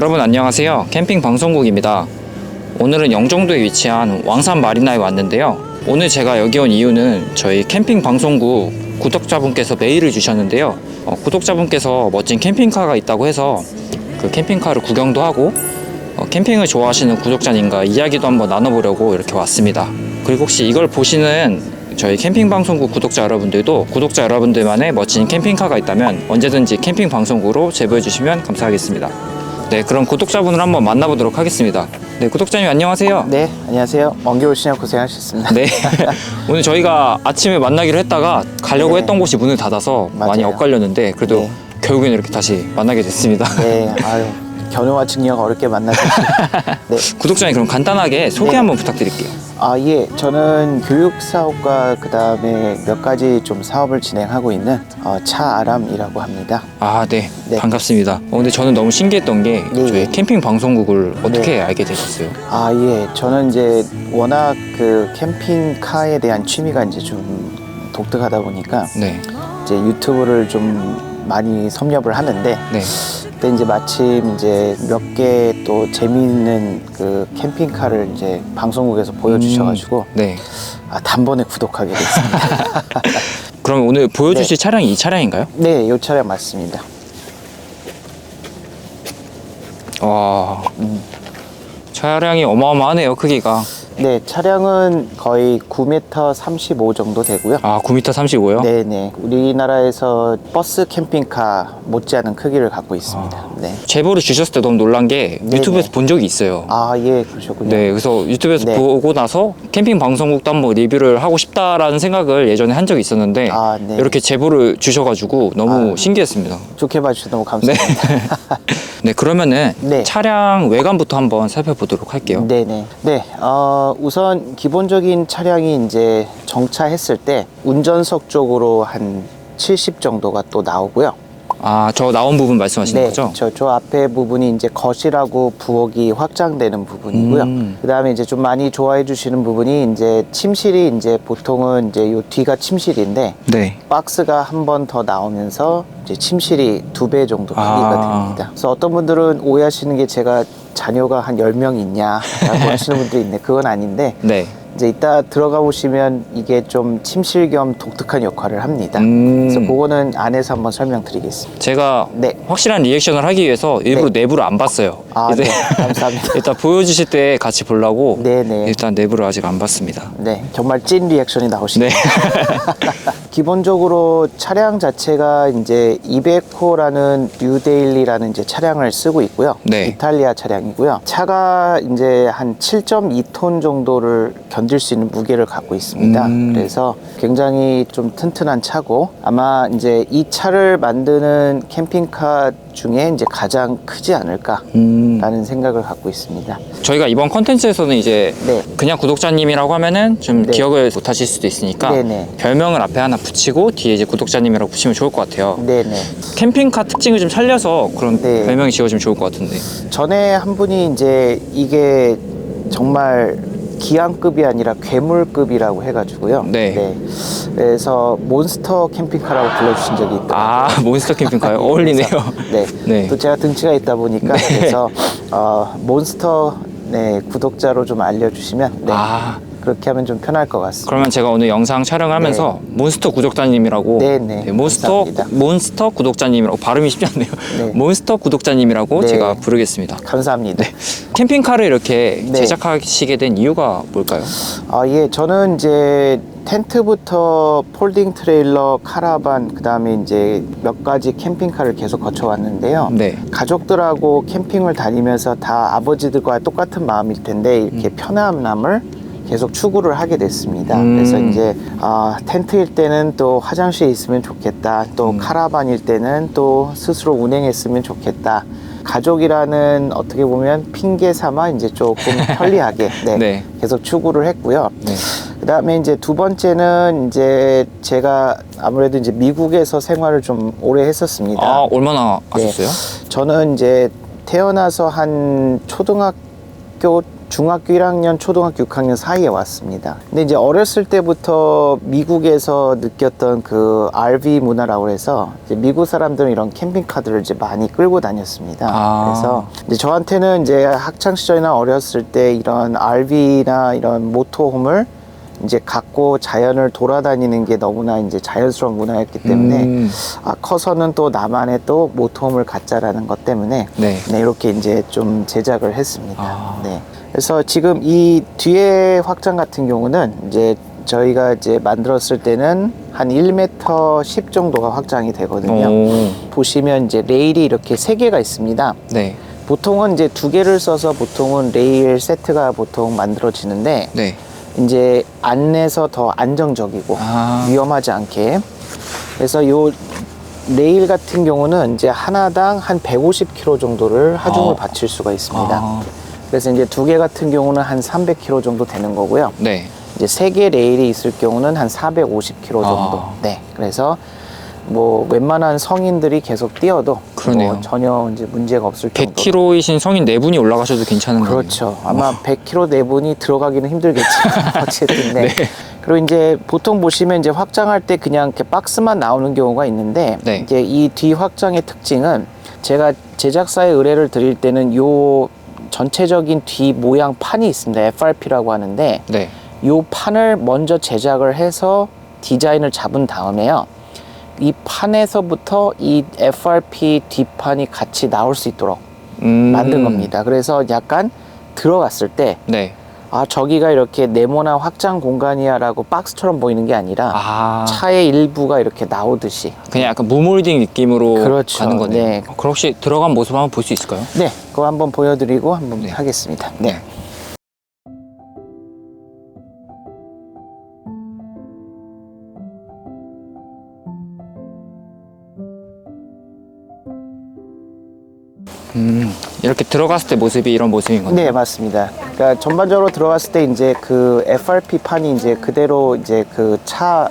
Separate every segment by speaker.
Speaker 1: 여러분 안녕하세요. 캠핑 방송국입니다. 오늘은 영종도에 위치한 왕산 마리나에 왔는데요. 오늘 제가 여기 온 이유는 저희 캠핑 방송국 구독자분께서 메일을 주셨는데요. 구독자분께서 멋진 캠핑카가 있다고 해서 그 캠핑카를 구경도 하고 캠핑을 좋아하시는 구독자님과 이야기도 한번 나눠보려고 이렇게 왔습니다. 그리고 혹시 이걸 보시는 저희 캠핑 방송국 구독자 여러분들도 구독자 여러분들만의 멋진 캠핑카가 있다면 언제든지 캠핑 방송국으로 제보해 주시면 감사하겠습니다. 네, 그럼 구독자분을 한번 만나보도록 하겠습니다. 네, 구독자님 안녕하세요.
Speaker 2: 네, 안녕하세요. 먼 길 오시냐 고생하셨습니다.
Speaker 1: 네, 오늘 저희가 아침에 만나기로 했다가 가려고
Speaker 2: 네.
Speaker 1: 했던 곳이 문을 닫아서 많이
Speaker 2: 맞아요.
Speaker 1: 엇갈렸는데 그래도
Speaker 2: 네.
Speaker 1: 결국에는 이렇게 다시 만나게 됐습니다.
Speaker 2: 네, 아유, 견우와 직녀가 어렵게 만나셨죠. 네.
Speaker 1: 구독자님 그럼 간단하게 소개
Speaker 2: 네.
Speaker 1: 한번 부탁드릴게요.
Speaker 2: 예, 저는 교육 사업과 그 다음에 몇 가지 좀 사업을 진행하고 있는 차아람이라고 합니다.
Speaker 1: 아, 네.
Speaker 2: 네.
Speaker 1: 반갑습니다. 근데 저는 너무 신기했던 게
Speaker 2: 네.
Speaker 1: 저희 캠핑 방송국을 어떻게
Speaker 2: 네.
Speaker 1: 알게 되셨어요?
Speaker 2: 예, 저는 이제 워낙 그 캠핑카에 대한 취미가 이제 좀 독특하다 보니까
Speaker 1: 네.
Speaker 2: 이제 유튜브를 좀 많이 섭렵을 하는데
Speaker 1: 네.
Speaker 2: 그때 이제 마침 이제 몇 개 또 재미있는 그 캠핑카를 이제 방송국에서 보여주셔가지고
Speaker 1: 네.
Speaker 2: 단번에 구독하게 됐습니다.
Speaker 1: 그럼 오늘 보여주실 차량이 이 차량인가요?
Speaker 2: 네, 이 차량 맞습니다.
Speaker 1: 와, 차량이 어마어마하네요, 크기가.
Speaker 2: 네, 차량은 거의 9m 35 정도 되고요.
Speaker 1: 아, 9m 35요?
Speaker 2: 네네. 우리나라에서 버스 캠핑카 못지않은 크기를 갖고 있습니다. 네.
Speaker 1: 제보를 주셨을 때 너무 놀란 게
Speaker 2: 네네.
Speaker 1: 유튜브에서 본 적이 있어요.
Speaker 2: 예, 그러셨군요.
Speaker 1: 네, 그래서 유튜브에서
Speaker 2: 네.
Speaker 1: 보고 나서 캠핑 방송국도 한번 리뷰를 하고 싶다라는 생각을 예전에 한 적이 있었는데
Speaker 2: 네.
Speaker 1: 이렇게 제보를 주셔가지고 너무 신기했습니다.
Speaker 2: 좋게 봐주셔서 너무 감사합니다.
Speaker 1: 네, 그러면은
Speaker 2: 네.
Speaker 1: 차량 외관부터 한번 살펴보도록 할게요.
Speaker 2: 네네. 네. 우선 기본적인 차량이 이제 정차했을 때 운전석 쪽으로 한 70 정도가 또 나오고요.
Speaker 1: 아, 저 나온 부분 말씀하시는
Speaker 2: 네,
Speaker 1: 거죠?
Speaker 2: 저 앞에 부분이 이제 거실하고 부엌이 확장되는 부분이고요. 그 다음에 이제 좀 많이 좋아해 주시는 부분이 이제 침실이 이제 보통은 이제 요 뒤가 침실인데
Speaker 1: 네.
Speaker 2: 박스가 한 번 더 나오면서 이제 침실이 2배 정도 크기가 됩니다. 그래서 어떤 분들은 오해하시는 게 제가 자녀가 한 10명 있냐라고 하시는 분들이 있는데 그건 아닌데
Speaker 1: 네.
Speaker 2: 이제 이따 들어가 보시면 이게 좀 침실 겸 독특한 역할을 합니다. 그래서 그거는 안에서 한번 설명드리겠습니다.
Speaker 1: 제가
Speaker 2: 네.
Speaker 1: 확실한 리액션을 하기 위해서 일부러
Speaker 2: 네.
Speaker 1: 내부를 안 봤어요.
Speaker 2: 네. 감사합니다.
Speaker 1: 일단 보여주실 때 같이 보려고
Speaker 2: 네네.
Speaker 1: 일단 내부를 아직 안 봤습니다.
Speaker 2: 네, 정말 찐 리액션이 나오시네요.
Speaker 1: 네.
Speaker 2: 기본적으로 차량 자체가 이제 200호라는 뉴데일리라는 이제 차량을 쓰고 있고요.
Speaker 1: 네.
Speaker 2: 이탈리아 차량이고요. 차가 이제 한 7.2톤 정도를 견딜 수 있는 무게를 갖고 있습니다. 그래서 굉장히 좀 튼튼한 차고 아마 이제 이 차를 만드는 캠핑카 중에 이제 가장 크지 않을까라는 생각을 갖고 있습니다.
Speaker 1: 저희가 이번 컨텐츠에서는 이제
Speaker 2: 네.
Speaker 1: 그냥 구독자님이라고 하면은 좀
Speaker 2: 네.
Speaker 1: 기억을 못 하실 수도 있으니까
Speaker 2: 네네.
Speaker 1: 별명을 앞에 하나 붙이고 뒤에 이제 구독자님이라고 붙이면 좋을 것 같아요.
Speaker 2: 네네.
Speaker 1: 캠핑카 특징을 좀 살려서 그런
Speaker 2: 네.
Speaker 1: 별명이 지어지면 좋을 것 같은데.
Speaker 2: 전에 한 분이 이제 이게 정말 기안급이 아니라 괴물급이라고 해가지고요.
Speaker 1: 네.
Speaker 2: 그래서 몬스터 캠핑카라고 불러주신 적이 있더라고요.
Speaker 1: 아, 몬스터 캠핑카요? 어울리네요.
Speaker 2: 네.
Speaker 1: 네.
Speaker 2: 또 제가 등치가 있다 보니까
Speaker 1: 네.
Speaker 2: 그래서 몬스터 구독자로 좀 알려주시면
Speaker 1: 아,
Speaker 2: 그렇게 하면 좀 편할 것 같습니다.
Speaker 1: 그러면 제가 오늘 영상 촬영을 하면서 몬스터 구독자님이라고
Speaker 2: 네네. 감사합니다.
Speaker 1: 몬스터 구독자님이라고 발음이 쉽지 않네요.
Speaker 2: 네.
Speaker 1: 몬스터 구독자님이라고
Speaker 2: 네.
Speaker 1: 제가 부르겠습니다.
Speaker 2: 감사합니다.
Speaker 1: 캠핑카를 이렇게
Speaker 2: 네.
Speaker 1: 제작하시게 된 이유가 뭘까요?
Speaker 2: 예, 저는 이제 텐트부터 폴딩 트레일러, 카라반, 그 다음에 이제 몇 가지 캠핑카를 계속 거쳐왔는데요.
Speaker 1: 네.
Speaker 2: 가족들하고 캠핑을 다니면서 다 아버지들과 똑같은 마음일 텐데 이렇게 편안함을 계속 추구를 하게 됐습니다. 그래서 이제 텐트일 때는 또 화장실에 있으면 좋겠다. 또 카라반일 때는 또 스스로 운행했으면 좋겠다. 가족이라는 어떻게 보면 핑계 삼아 이제 조금 편리하게
Speaker 1: 네.
Speaker 2: 계속 추구를 했고요.
Speaker 1: 네.
Speaker 2: 그 다음에 이제 두 번째는 이제 제가 아무래도 이제 미국에서 생활을 좀 오래 했었습니다.
Speaker 1: 아, 얼마나 하셨어요?
Speaker 2: 저는 이제 태어나서 한 초등학교 중학교 1학년, 초등학교 6학년 사이에 왔습니다. 근데 이제 어렸을 때부터 미국에서 느꼈던 그 RV 문화라고 해서 이제 미국 사람들은 이런 캠핑카들을 이제 많이 끌고 다녔습니다. 그래서 이제 저한테는 이제 학창 시절이나 어렸을 때 이런 RV나 이런 모터홈을 이제 갖고 자연을 돌아다니는 게 너무나 이제 자연스러운 문화였기 때문에 커서는 또 나만의 또 모터홈을 갖자라는 것 때문에
Speaker 1: 네.
Speaker 2: 네, 이렇게 이제 좀 제작을 했습니다. 네. 그래서 지금 이 뒤에 확장 같은 경우는 이제 저희가 이제 만들었을 때는 한 1m 10 정도가 확장이 되거든요. 보시면 이제 레일이 이렇게 3개가 있습니다.
Speaker 1: 네.
Speaker 2: 보통은 이제 2개를 써서 보통은 레일 세트가 보통 만들어지는데
Speaker 1: 네.
Speaker 2: 이제 안내서 더 안정적이고 위험하지 않게. 그래서 요 레일 같은 경우는 이제 하나당 한 150kg 정도를 하중을 받칠 수가 있습니다. 그래서 이제 2개 같은 경우는 한 300kg 정도 되는 거고요.
Speaker 1: 네.
Speaker 2: 이제 3개 레일이 있을 경우는 한 450kg 정도. 네. 그래서 뭐 웬만한 성인들이 계속 뛰어도 뭐 전혀 이제 문제가 없을 정도.
Speaker 1: 100kg이신 성인 4분이 올라가셔도 괜찮은 거예요.
Speaker 2: 그렇죠. 아마 100kg 4분이 들어가기는 힘들겠지만 어쨌든 네. 그리고 이제 보통 보시면 이제 확장할 때 그냥 이렇게 박스만 나오는 경우가 있는데 이제 이 뒤 확장의 특징은 제가 제작사에 의뢰를 드릴 때는 요 전체적인 뒤 모양 판이 있습니다. FRP라고 하는데 요 판을 먼저 제작을 해서 디자인을 잡은 다음에요. 이 판에서부터 이 FRP 뒷판이 같이 나올 수 있도록 만든 겁니다. 그래서 약간 들어갔을 때 아, 저기가 이렇게 네모난 확장 공간이야 라고 박스처럼 보이는 게 아니라 차의 일부가 이렇게 나오듯이
Speaker 1: 그냥 약간 무몰딩 느낌으로 가는 거네요.
Speaker 2: 네.
Speaker 1: 그럼 혹시 들어간 모습 한번 볼 수 있을까요?
Speaker 2: 네, 그거 한번 보여드리고 한번 하겠습니다. 네.
Speaker 1: 이렇게 들어갔을 때 모습이 이런 모습인 거네요.
Speaker 2: 네, 맞습니다. 그러니까 전반적으로 들어갔을 때 이제 그 FRP 판이 이제 그대로 이제 그 차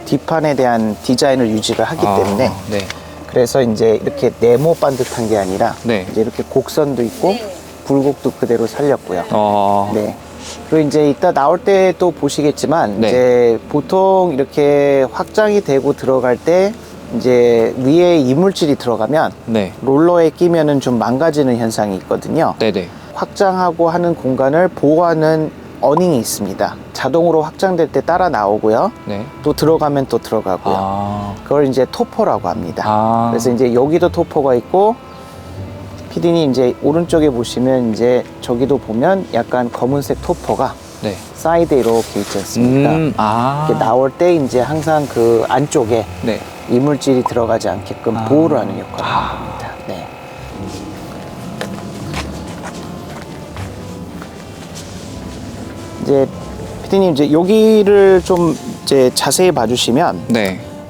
Speaker 2: 뒷판에 대한 디자인을 유지를 하기 때문에 그래서 이제 이렇게 네모 반듯한 게 아니라 이제 이렇게 곡선도 있고 굴곡도 그대로 살렸고요. 네. 그리고 이제 이따 나올 때 또 보시겠지만 이제 보통 이렇게 확장이 되고 들어갈 때 이제 위에 이물질이 들어가면 롤러에 끼면은 좀 망가지는 현상이 있거든요. 확장하고 하는 공간을 보호하는 어닝이 있습니다. 자동으로 확장될 때 따라 나오고요. 또 들어가면 또 들어가고요. 그걸 이제 토퍼라고 합니다. 그래서 이제 여기도 토퍼가 있고 PD님 이제 오른쪽에 보시면 이제 저기도 보면 약간 검은색 토퍼가 사이드에 이렇게 있지 않습니까? 이렇게 나올 때 이제 항상 그 안쪽에 이물질이 들어가지 않게끔 보호를 하는 역할을 합니다. 네. 이제 PD님 이제 여기를 좀 이제 자세히 봐주시면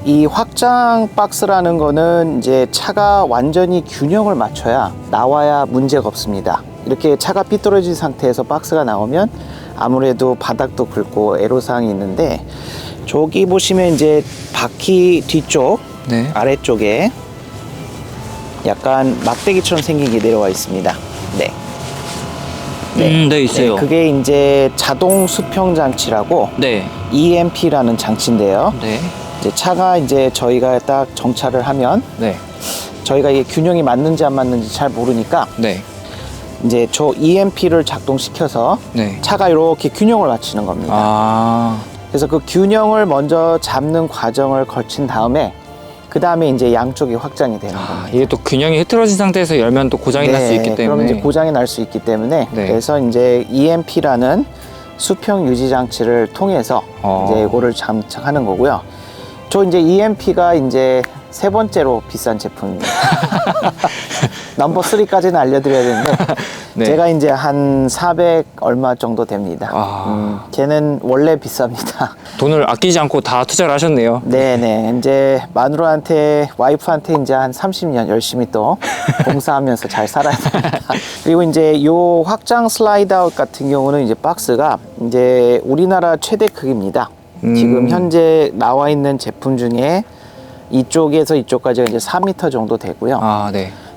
Speaker 2: 이 확장 박스라는 거는 이제 차가 완전히 균형을 맞춰야 나와야 문제가 없습니다. 이렇게 차가 삐뚤어진 상태에서 박스가 나오면 아무래도 바닥도 긁고 애로사항이 있는데 저기 보시면 이제 바퀴 뒤쪽 아래쪽에 약간 막대기처럼 생긴 게 내려와 있습니다.
Speaker 1: 있어요.
Speaker 2: 그게 이제 자동 수평 장치라고 EMP라는 장치인데요. 이제 차가 이제 저희가 딱 정차를 하면 저희가 이게 균형이 맞는지 안 맞는지 잘 모르니까 이제 저 EMP를 작동시켜서 차가 이렇게 균형을 맞추는 겁니다. 그래서 그 균형을 먼저 잡는 과정을 거친 다음에 그 다음에 이제 양쪽이 확장이 되는 겁니다.
Speaker 1: 이게 또 균형이 흐트러진 상태에서 열면 또 고장이 날 수 있기 때문에.
Speaker 2: 그럼 이제 고장이 날 수 있기 때문에 그래서 이제 EMP라는 수평 유지 장치를 통해서 이제 이거를 장착하는 거고요. 저 이제 EMP가 이제 3번째로 비싼 제품입니다. 넘버 3까지는 알려드려야 되는데 제가 이제 한 400 얼마 정도 됩니다. 걔는 원래 비쌉니다.
Speaker 1: 돈을 아끼지 않고 다 투자를 하셨네요.
Speaker 2: 네네. 이제 마누라한테 와이프한테 이제 한 30년 열심히 또 봉사하면서 잘 살아야 됩니다. 그리고 이제 요 확장 슬라이드 아웃 같은 경우는 이제 박스가 이제 우리나라 최대 크기입니다. 지금 현재 나와 있는 제품 중에 이쪽에서 이쪽까지가 이제 4m 정도 되고요.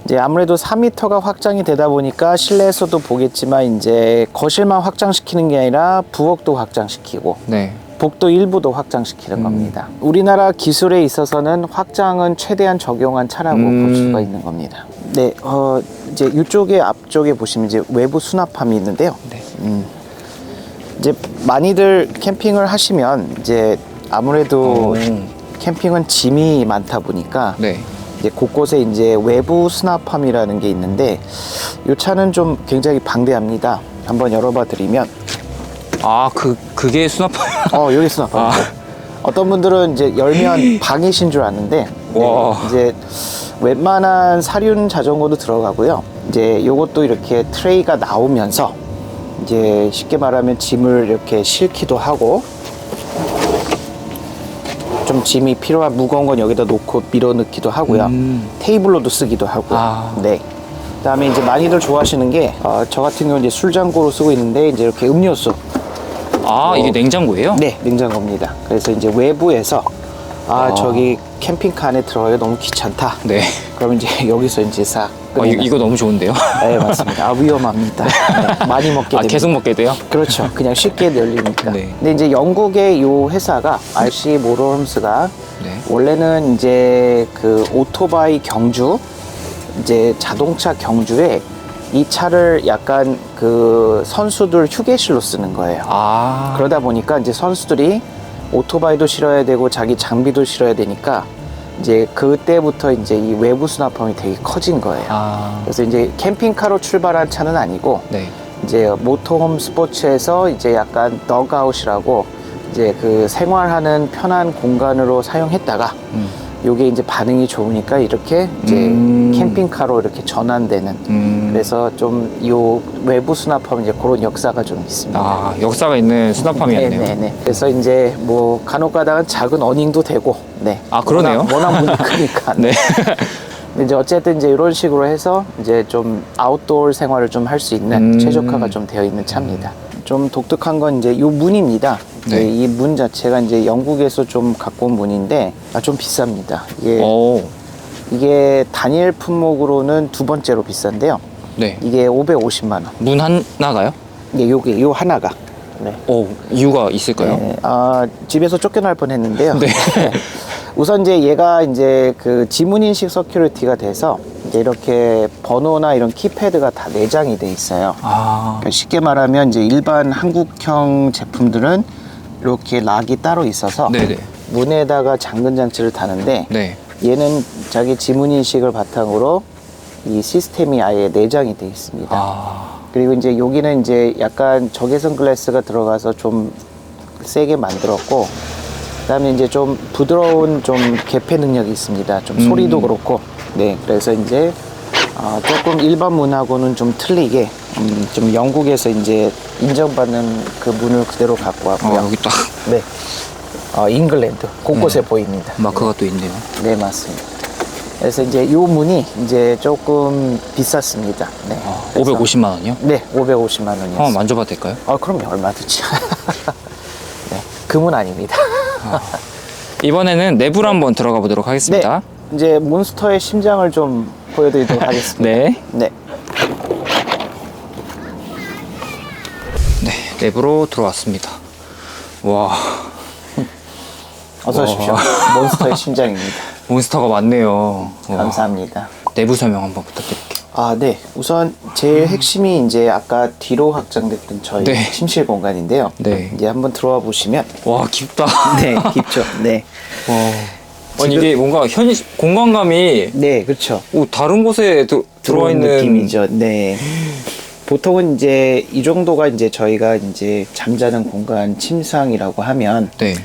Speaker 2: 이제 아무래도 4m가 확장이 되다 보니까 실내에서도 보겠지만 이제 거실만 확장시키는 게 아니라 부엌도 확장시키고
Speaker 1: 네.
Speaker 2: 복도 일부도 확장시키는 겁니다. 우리나라 기술에 있어서는 확장은 최대한 적용한 차라고 볼 수가 있는 겁니다. 네, 이제 이쪽에 앞쪽에 보시면 이제 외부 수납함이 있는데요.
Speaker 1: 네.
Speaker 2: 이제 많이들 캠핑을 하시면 이제 아무래도 캠핑은 짐이 많다 보니까
Speaker 1: 네.
Speaker 2: 이제 곳곳에 이제 외부 수납함이라는 게 있는데 이 차는 좀 굉장히 방대합니다. 한번 열어봐 드리면
Speaker 1: 아, 그게 수납함.
Speaker 2: 여기 수납함. 어떤 분들은 이제 열면 방이신 줄 아는데
Speaker 1: 와.
Speaker 2: 이제 웬만한 사륜 자전거도 들어가고요. 이제 요것도 이렇게 트레이가 나오면서 이제 쉽게 말하면 짐을 이렇게 싣기도 하고 좀 짐이 필요한 무거운 건 여기다 놓고 밀어 넣기도 하고요. 테이블로도 쓰기도 하고요. 네. 그다음에 이제 많이들 좋아하시는 게 저 같은 경우는 이제 술장고로 쓰고 있는데 이제 이렇게 음료수.
Speaker 1: 이게 냉장고예요?
Speaker 2: 네, 냉장고입니다. 그래서 이제 외부에서 저기 캠핑카 안에 들어가기 너무 귀찮다.
Speaker 1: 네.
Speaker 2: 그럼 이제 여기서 이제 싹.
Speaker 1: 이거 너무 좋은데요?
Speaker 2: 네, 맞습니다. 위험합니다. 네, 많이 먹게 됩니다.
Speaker 1: 계속 먹게 돼요?
Speaker 2: 그렇죠. 그냥 쉽게 열리니까.
Speaker 1: 네.
Speaker 2: 근데 이제 영국의 요 회사가 RC 모터홈스가
Speaker 1: 네.
Speaker 2: 원래는 이제 그 오토바이 경주, 이제 자동차 경주에 이 차를 약간 그 선수들 휴게실로 쓰는 거예요. 그러다 보니까 이제 선수들이 오토바이도 실어야 되고 자기 장비도 실어야 되니까 이제 그때부터 이제 이 외부 수납함이 되게 커진 거예요. 그래서 이제 캠핑카로 출발한 차는 아니고
Speaker 1: 네.
Speaker 2: 이제 모터홈 스포츠에서 이제 약간 덕아웃이라고 이제 그 생활하는 편한 공간으로 사용했다가 요게 이제 반응이 좋으니까 이렇게 이제 캠핑카로 이렇게 전환되는 그래서 좀 요 외부 수납함은 이제 그런 역사가 좀 있습니다.
Speaker 1: 역사가 있는 수납함이었네요.
Speaker 2: 네네네. 그래서 이제 뭐 간혹가다가 작은 어닝도 되고, 네.
Speaker 1: 그러네요.
Speaker 2: 워낙 문이 크니까.
Speaker 1: 네.
Speaker 2: 근데 이제 어쨌든 이제 이런 식으로 해서 이제 좀 아웃도어 생활을 좀 할 수 있는 최적화가 좀 되어 있는 차입니다. 좀 독특한 건 이제 요 문입니다.
Speaker 1: 네.
Speaker 2: 이 문 자체가 이제 영국에서 좀 갖고 온 문인데 좀 비쌉니다. 이게 단일 품목으로는 두 번째로 비싼데요.
Speaker 1: 네.
Speaker 2: 이게 550만 원.
Speaker 1: 문 하나가요?
Speaker 2: 예, 요 하나가. 네.
Speaker 1: 이유가 있을까요?
Speaker 2: 네. 집에서 쫓겨날 뻔했는데요.
Speaker 1: 네.
Speaker 2: 우선 이제 얘가 이제 그 지문인식 서큐리티가 돼서 이제 이렇게 번호나 이런 키패드가 다 내장이 돼 있어요. 그러니까 쉽게 말하면 이제 일반 한국형 제품들은 이렇게 락이 따로 있어서
Speaker 1: 네네.
Speaker 2: 문에다가 잠금 장치를 다는데
Speaker 1: 네.
Speaker 2: 얘는 자기 지문인식을 바탕으로 이 시스템이 아예 내장이 돼 있습니다. 그리고 이제 여기는 이제 약간 적외선 글라스가 들어가서 좀 세게 만들었고, 그다음에 이제 좀 부드러운 좀 개폐 능력이 있습니다. 좀 소리도 그렇고, 네, 그래서 이제 조금 일반 문하고는 좀 틀리게 좀 영국에서 이제 인정받는 그 문을 그대로 갖고 왔고요.
Speaker 1: 여기 딱
Speaker 2: 네, 잉글랜드 곳곳에 보입니다.
Speaker 1: 마크가 또 있네요.
Speaker 2: 네, 맞습니다. 그래서 이제 요 문이 이제 조금 비쌌습니다. 네.
Speaker 1: 550만 원이요?
Speaker 2: 네, 550만 원이었어요.
Speaker 1: 만져봐도 될까요?
Speaker 2: 그럼요. 얼마든지. 네, 금은 아닙니다.
Speaker 1: 이번에는 내부로 한번 들어가 보도록 하겠습니다.
Speaker 2: 네, 이제 몬스터의 심장을 좀 보여드리도록 하겠습니다.
Speaker 1: 네.
Speaker 2: 네.
Speaker 1: 네, 내부로 들어왔습니다. 와,
Speaker 2: 어서 오십시오. 몬스터의 심장입니다.
Speaker 1: 몬스터가 많네요.
Speaker 2: 감사합니다.
Speaker 1: 내부 설명 한번 부탁드릴게요.
Speaker 2: 네. 우선 제일 핵심이 이제 아까 뒤로 확장됐던 저희
Speaker 1: 네.
Speaker 2: 침실 공간인데요.
Speaker 1: 네.
Speaker 2: 이제 한번 들어와 보시면.
Speaker 1: 와, 깊다.
Speaker 2: 네, 깊죠. 네.
Speaker 1: 아니, 이게 뭔가 공간감이
Speaker 2: 네, 그렇죠.
Speaker 1: 다른 곳에 들어와 있는
Speaker 2: 느낌이죠. 네. 보통은 이제 이 정도가 이제 저희가 이제 잠자는 공간 침상이라고 하면
Speaker 1: 네.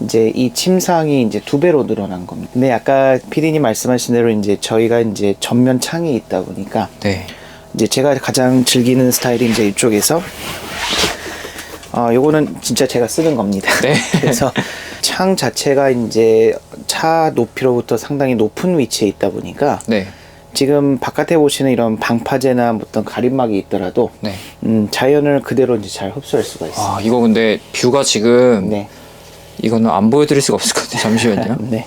Speaker 2: 이제 이 침상이 이제 2배로 늘어난 겁니다. 근데 아까 피디님 말씀하신 대로 이제 저희가 이제 전면 창이 있다 보니까
Speaker 1: 네.
Speaker 2: 이제 제가 가장 즐기는 스타일이 이제 이쪽에서 요거는 진짜 제가 쓰는 겁니다.
Speaker 1: 네.
Speaker 2: 그래서 창 자체가 이제 차 높이로부터 상당히 높은 위치에 있다 보니까
Speaker 1: 네.
Speaker 2: 지금 바깥에 보시는 이런 방파제나 어떤 가림막이 있더라도
Speaker 1: 네.
Speaker 2: 자연을 그대로 이제 잘 흡수할 수가 있어요.
Speaker 1: 이거 근데 뷰가 지금
Speaker 2: 네.
Speaker 1: 이거는 안 보여드릴 수가 없을 것 같아요. 잠시만요.
Speaker 2: 네.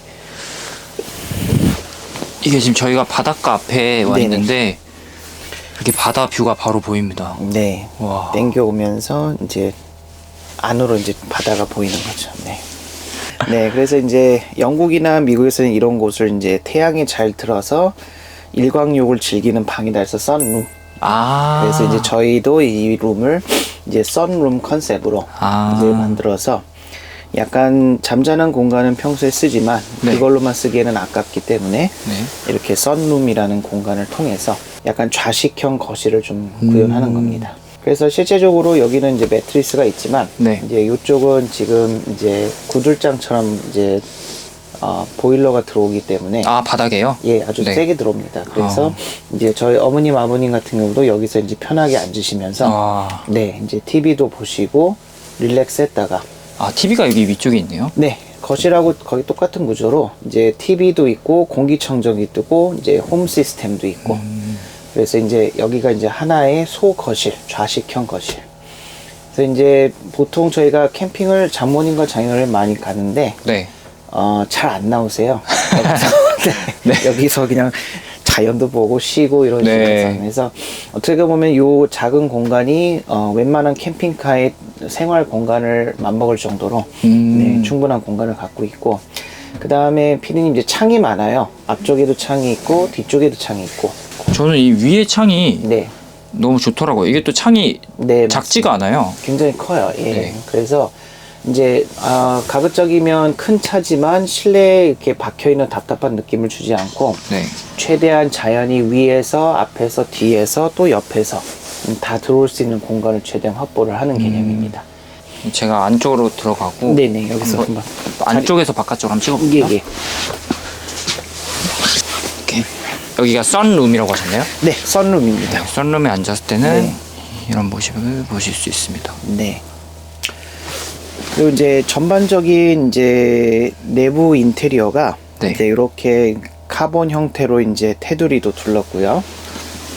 Speaker 1: 이게 지금 저희가 바닷가 앞에 와
Speaker 2: 네네.
Speaker 1: 있는데 이렇게 바다 뷰가 바로 보입니다.
Speaker 2: 네.
Speaker 1: 와.
Speaker 2: 땡겨오면서 이제 안으로 이제 바다가 보이는 거죠. 네. 네, 그래서 이제 영국이나 미국에서는 이런 곳을 이제 태양이 잘 들어서 일광욕을 즐기는 방이다 해서 선룸.
Speaker 1: 아.
Speaker 2: 그래서 이제 저희도 이 룸을 이제 선룸 컨셉으로 이제 만들어서 약간 잠자는 공간은 평소에 쓰지만
Speaker 1: 네.
Speaker 2: 이걸로만 쓰기에는 아깝기 때문에
Speaker 1: 네.
Speaker 2: 이렇게 선룸이라는 공간을 통해서 약간 좌식형 거실을 좀 구현하는 겁니다. 그래서 실제적으로 여기는 이제 매트리스가 있지만
Speaker 1: 네.
Speaker 2: 이제 이쪽은 지금 이제 구들장처럼 이제 보일러가 들어오기 때문에
Speaker 1: 아, 바닥에요?
Speaker 2: 예, 아주
Speaker 1: 네.
Speaker 2: 세게 들어옵니다. 그래서 이제 저희 어머님, 아버님 같은 경우도 여기서 이제 편하게 앉으시면서
Speaker 1: 아.
Speaker 2: 네, 이제 TV도 보시고 릴렉스 했다가
Speaker 1: 아, TV가 여기 위쪽에 있네요.
Speaker 2: 네, 거실하고 거의 똑같은 구조로 이제 TV도 있고 공기청정기 뜨고 이제 홈 시스템도 있고 그래서 이제 여기가 이제 하나의 소거실, 좌식형 거실. 그래서 이제 보통 저희가 캠핑을 장모님과 장인어른을 많이 가는데
Speaker 1: 네.
Speaker 2: 잘 안 나오세요. 네. 여기서 그냥 자연도 보고 쉬고 이런
Speaker 1: 네.
Speaker 2: 식으로. 그래서 어떻게 보면 요 작은 공간이 웬만한 캠핑카의 생활 공간을 맞먹을 정도로 네, 충분한 공간을 갖고 있고 그 다음에 피디님 이제 창이 많아요. 앞쪽에도 창이 있고 뒤쪽에도 창이 있고.
Speaker 1: 저는 이 위에 창이
Speaker 2: 네.
Speaker 1: 너무 좋더라고요. 이게 또 창이
Speaker 2: 네,
Speaker 1: 작지가 않아요.
Speaker 2: 굉장히 커요. 예.
Speaker 1: 네.
Speaker 2: 그래서 이제 가급적이면 큰 차지만 실내에 이렇게 박혀 있는 답답한 느낌을 주지 않고
Speaker 1: 네.
Speaker 2: 최대한 자연이 위에서 앞에서 뒤에서 또 옆에서 다 들어올 수 있는 공간을 최대한 확보를 하는 개념입니다.
Speaker 1: 제가 안쪽으로 들어가고
Speaker 2: 네네, 여기서 한번
Speaker 1: 안쪽에서 바깥쪽으로 한번 찍어볼게요.
Speaker 2: 예, 예.
Speaker 1: 이렇게. 여기가 선룸이라고 하셨나요?
Speaker 2: 네, 선룸입니다.
Speaker 1: 선룸에 앉았을 때는
Speaker 2: 네.
Speaker 1: 이런 모습을 보실 수 있습니다.
Speaker 2: 네. 그리고 이제 전반적인 이제 내부 인테리어가
Speaker 1: 네.
Speaker 2: 이제 이렇게 카본 형태로 이제 테두리도 둘렀고요.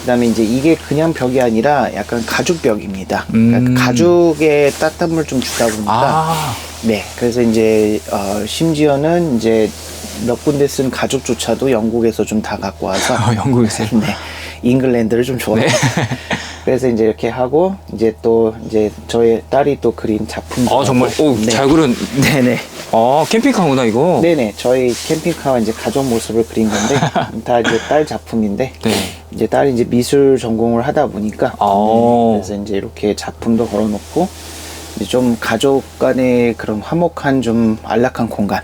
Speaker 2: 그다음에 이제 이게 그냥 벽이 아니라 약간 가죽 벽입니다. 그러니까 가죽에 따뜻함을 좀 주다 보니까
Speaker 1: 아.
Speaker 2: 네. 그래서 이제 심지어는 이제 몇 군데 쓴 가죽조차도 영국에서 좀 다 갖고 와서
Speaker 1: 영국에서.
Speaker 2: 네. 잉글랜드를 좀 좋아해요.
Speaker 1: 네.
Speaker 2: 그래서 이제 이렇게 하고 이제 또 이제 저희 딸이 또 그린 작품도
Speaker 1: 정말
Speaker 2: 네.
Speaker 1: 잘 그린.
Speaker 2: 네네.
Speaker 1: 캠핑카구나 이거.
Speaker 2: 네네. 저희 캠핑카와 이제 가족 모습을 그린 건데 다 이제 딸 작품인데
Speaker 1: 네.
Speaker 2: 이제 딸이 이제 미술 전공을 하다 보니까 그래서 이제 이렇게 작품도 걸어놓고 이제 좀 가족 간의 그런 화목한 좀 안락한 공간.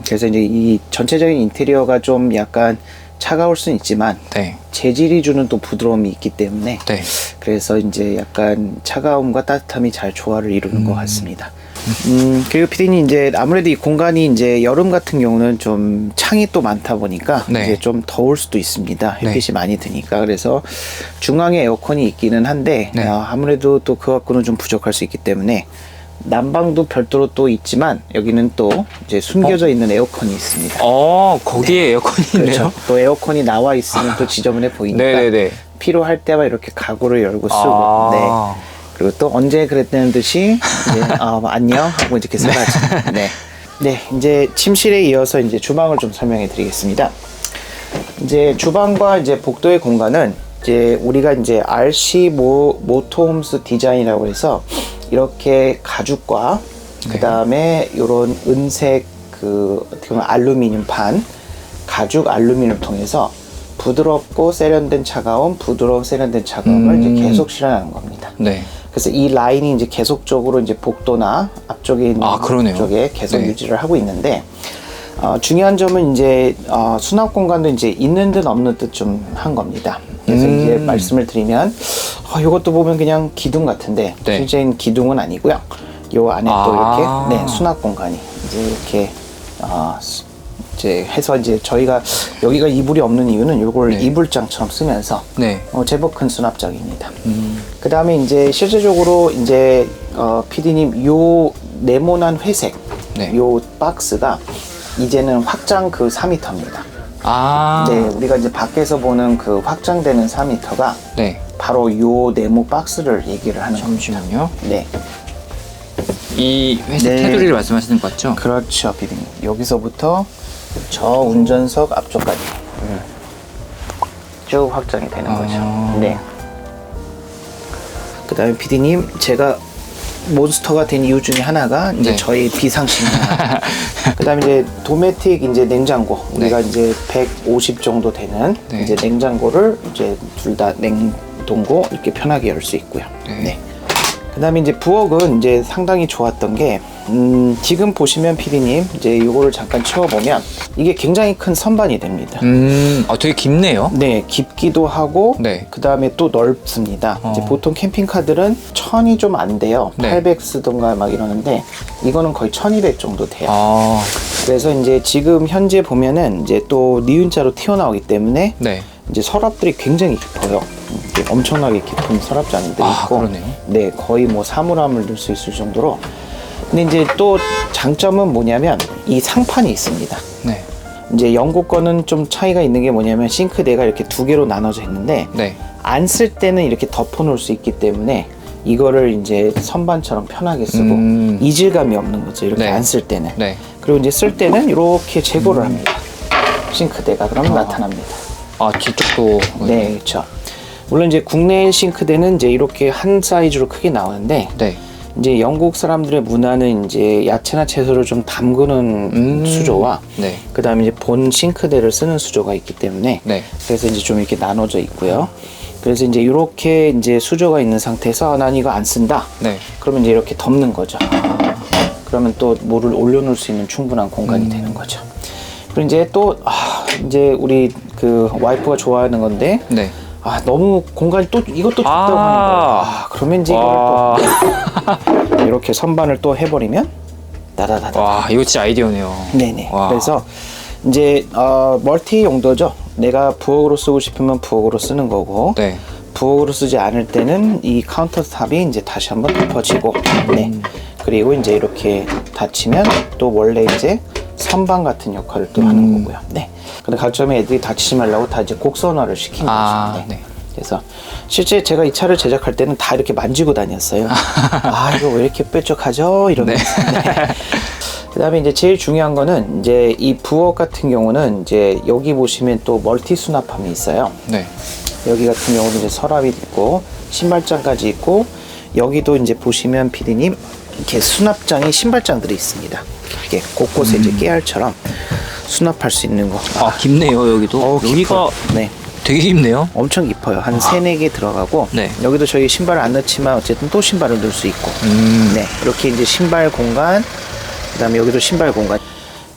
Speaker 2: 그래서 이제 이 전체적인 인테리어가 좀 약간 차가울 수는 있지만
Speaker 1: 네.
Speaker 2: 재질이 주는 또 부드러움이 있기 때문에
Speaker 1: 네.
Speaker 2: 그래서 이제 약간 차가움과 따뜻함이 잘 조화를 이루는 것 같습니다. 그리고 피디님 이제 아무래도 이 공간이 이제 여름 같은 경우는 좀 창이 또 많다 보니까
Speaker 1: 네.
Speaker 2: 이제 좀 더울 수도 있습니다. 햇빛이
Speaker 1: 네.
Speaker 2: 많이 드니까 그래서 중앙에 에어컨이 있기는 한데
Speaker 1: 네.
Speaker 2: 아무래도 또 그 갖고는 좀 부족할 수 있기 때문에 난방도 별도로 또 있지만 여기는 또 이제 숨겨져 있는 에어컨이 있습니다.
Speaker 1: 거기에 에어컨이 있네요.
Speaker 2: 그렇죠. 또 에어컨이 나와 있으면 또 지저분해 보이니까
Speaker 1: 네네네.
Speaker 2: 필요할 때만 이렇게 가구를 열고 쓰고
Speaker 1: 아.
Speaker 2: 네. 그리고 또 언제 그랬다는 듯이 이제 안녕 하고 이렇게 사라지는 네. 네, 이제 침실에 이어서 이제 주방을 좀 설명해 드리겠습니다. 이제 주방과 이제 복도의 공간은 이제 우리가 이제 RC 모토홈스 디자인이라고 해서 이렇게 가죽과
Speaker 1: 네.
Speaker 2: 그다음에 요런 은색 그 어떻게 보면 알루미늄 판 가죽 알루미늄을 통해서 부드럽고 세련된 차가움, 부드러운 세련된 차가움을 이제 계속 실현하는 겁니다.
Speaker 1: 네.
Speaker 2: 그래서 이 라인이 이제 계속적으로 이제 복도나 앞쪽에 있는
Speaker 1: 그러네요.
Speaker 2: 쪽에 계속
Speaker 1: 네.
Speaker 2: 유지를 하고 있는데 중요한 점은 이제 수납 공간도 이제 있는 듯 없는 듯 좀 한 겁니다. 그래서 이제 말씀을 드리면 이것도 보면 그냥 기둥 같은데
Speaker 1: 네.
Speaker 2: 실제인 기둥은 아니고요. 요 안에 또 이렇게 네, 수납 공간이 이제 이렇게 이제 해서 이제 저희가 여기가 이불이 없는 이유는 요걸
Speaker 1: 네.
Speaker 2: 이불장처럼 쓰면서
Speaker 1: 네.
Speaker 2: 제법 큰 수납장입니다. 그 다음에 이제 실제적으로 이제 PD님 요 네모난 회색
Speaker 1: 네.
Speaker 2: 요 박스가 이제는 확장 그 4m입니다.
Speaker 1: 아.
Speaker 2: 네, 우리가 이제 밖에서 보는 그 확장되는 4m가
Speaker 1: 네.
Speaker 2: 바로 요 네모 박스를 얘기를 하는 겁니다.
Speaker 1: 잠시만요.
Speaker 2: 네,
Speaker 1: 이 회색
Speaker 2: 네.
Speaker 1: 테두리를 말씀하시는 거 맞죠?
Speaker 2: 그렇죠, PD님. 여기서부터 저 운전석 앞쪽까지 쭉 확장이 되는 거죠.
Speaker 1: 아.
Speaker 2: 네. 그 다음에 PD님, 제가 몬스터가 된 이유 중에 하나가 이제
Speaker 1: 네.
Speaker 2: 저희 비상식량. 그 다음에 이제 도메틱 이제 냉장고. 우리가 이제 150 정도 되는
Speaker 1: 네.
Speaker 2: 이제 냉장고를 이제 둘 다 냉동고 이렇게 편하게 열 수 있고요.
Speaker 1: 네.
Speaker 2: 네. 그 다음에 이제 부엌은 이제 상당히 좋았던 게, 지금 보시면 PD님, 이제 요거를 잠깐 치워보면 이게 굉장히 큰 선반이 됩니다.
Speaker 1: 되게 깊네요.
Speaker 2: 네, 깊기도 하고,
Speaker 1: 네.
Speaker 2: 그 다음에 또 넓습니다. 이제 보통 캠핑카들은 1000이 좀 안 돼요.
Speaker 1: 네.
Speaker 2: 800 쓰던가 막 이러는데, 이거는 거의 1200 정도 돼요.
Speaker 1: 아,
Speaker 2: 그래서 이제 지금 현재 보면은 이제 또 니은자로 튀어나오기 때문에,
Speaker 1: 네.
Speaker 2: 이제 서랍들이 굉장히 깊어요. 이렇게 엄청나게 깊은 서랍장들이
Speaker 1: 아,
Speaker 2: 있고,
Speaker 1: 그러네요.
Speaker 2: 네, 거의 뭐 사물함을 넣을 수 있을 정도로. 근데 이제 또 장점은 뭐냐면 이 상판이 있습니다.
Speaker 1: 네.
Speaker 2: 이제 영국 거는 좀 차이가 있는 게 뭐냐면 싱크대가 이렇게 두 개로 나눠져 있는데
Speaker 1: 네.
Speaker 2: 안 쓸 때는 이렇게 덮어 놓을 수 있기 때문에 이거를 이제 선반처럼 편하게 쓰고 이질감이 없는 거죠. 이렇게
Speaker 1: 네.
Speaker 2: 안 쓸 때는.
Speaker 1: 네.
Speaker 2: 그리고 이제 쓸 때는 이렇게 제거를 합니다. 싱크대가 그러면 나타납니다.
Speaker 1: 아, 뒤쪽도.
Speaker 2: 네, 그렇죠. 물론 이제 국내 싱크대는 이제 이렇게 한 사이즈로 크게 나오는데
Speaker 1: 네.
Speaker 2: 이제 영국 사람들의 문화는 이제 야채나 채소를 좀 담그는 수조와
Speaker 1: 네.
Speaker 2: 그 다음에 이제 본 싱크대를 쓰는 수조가 있기 때문에
Speaker 1: 네.
Speaker 2: 그래서 이제 좀 이렇게 나눠져 있고요. 그래서 이제 이렇게 이제 수조가 있는 상태에서 난 이거 안 쓴다.
Speaker 1: 네.
Speaker 2: 그러면 이제 이렇게 덮는 거죠. 그러면 또 뭐를 올려놓을 수 있는 충분한 공간이 되는 거죠. 그리고 이제 또 이제 우리 그 와이프가 좋아하는 건데
Speaker 1: 네.
Speaker 2: 너무 공간이 또 이것도 좁다고 하는 거예요. 그러면 이제 이걸 또 이렇게 선반을 또 해버리면 따다다다.
Speaker 1: 와, 이거 진짜 아이디어네요.
Speaker 2: 네네.
Speaker 1: 와.
Speaker 2: 그래서 이제 멀티 용도죠. 내가 부엌으로 쓰고 싶으면 부엌으로 쓰는 거고,
Speaker 1: 네.
Speaker 2: 부엌으로 쓰지 않을 때는 이 카운터탑이 이제 다시 한번 덮어지고, 네. 그리고 이제 이렇게 닫히면 또 원래 이제 선반 같은 역할을 또 하는 거고요. 네. 근데 가점에 애들이 다치지 말라고 다 이제 곡선화를 시킨 거죠. 네.
Speaker 1: 네.
Speaker 2: 그래서 실제 제가 이 차를 제작할 때는 다 이렇게 만지고 다녔어요. 이거 왜 이렇게 뾰족하죠? 이러면서. 네. 그다음에 이제 제일 중요한 거는 이제 이 부엌 같은 경우는 이제 여기 보시면 또 멀티 수납함이 있어요.
Speaker 1: 네.
Speaker 2: 여기 같은 경우는 이제 서랍이 있고 신발장까지 있고 여기도 이제 보시면 PD님 이렇게 수납장이 신발장들이 있습니다. 이렇게 곳곳에 이제 깨알처럼 수납할 수 있는 거.
Speaker 1: 깊네요, 여기도. 여기가
Speaker 2: 깊어요. 네.
Speaker 1: 되게 깊네요.
Speaker 2: 엄청 깊어요. 한 3, 4개 들어가고
Speaker 1: 네.
Speaker 2: 여기도 저희 신발을 안 넣지만 어쨌든 또 신발을 넣을 수 있고 네, 이렇게 이제 신발 공간 그 다음에 여기도 신발 공간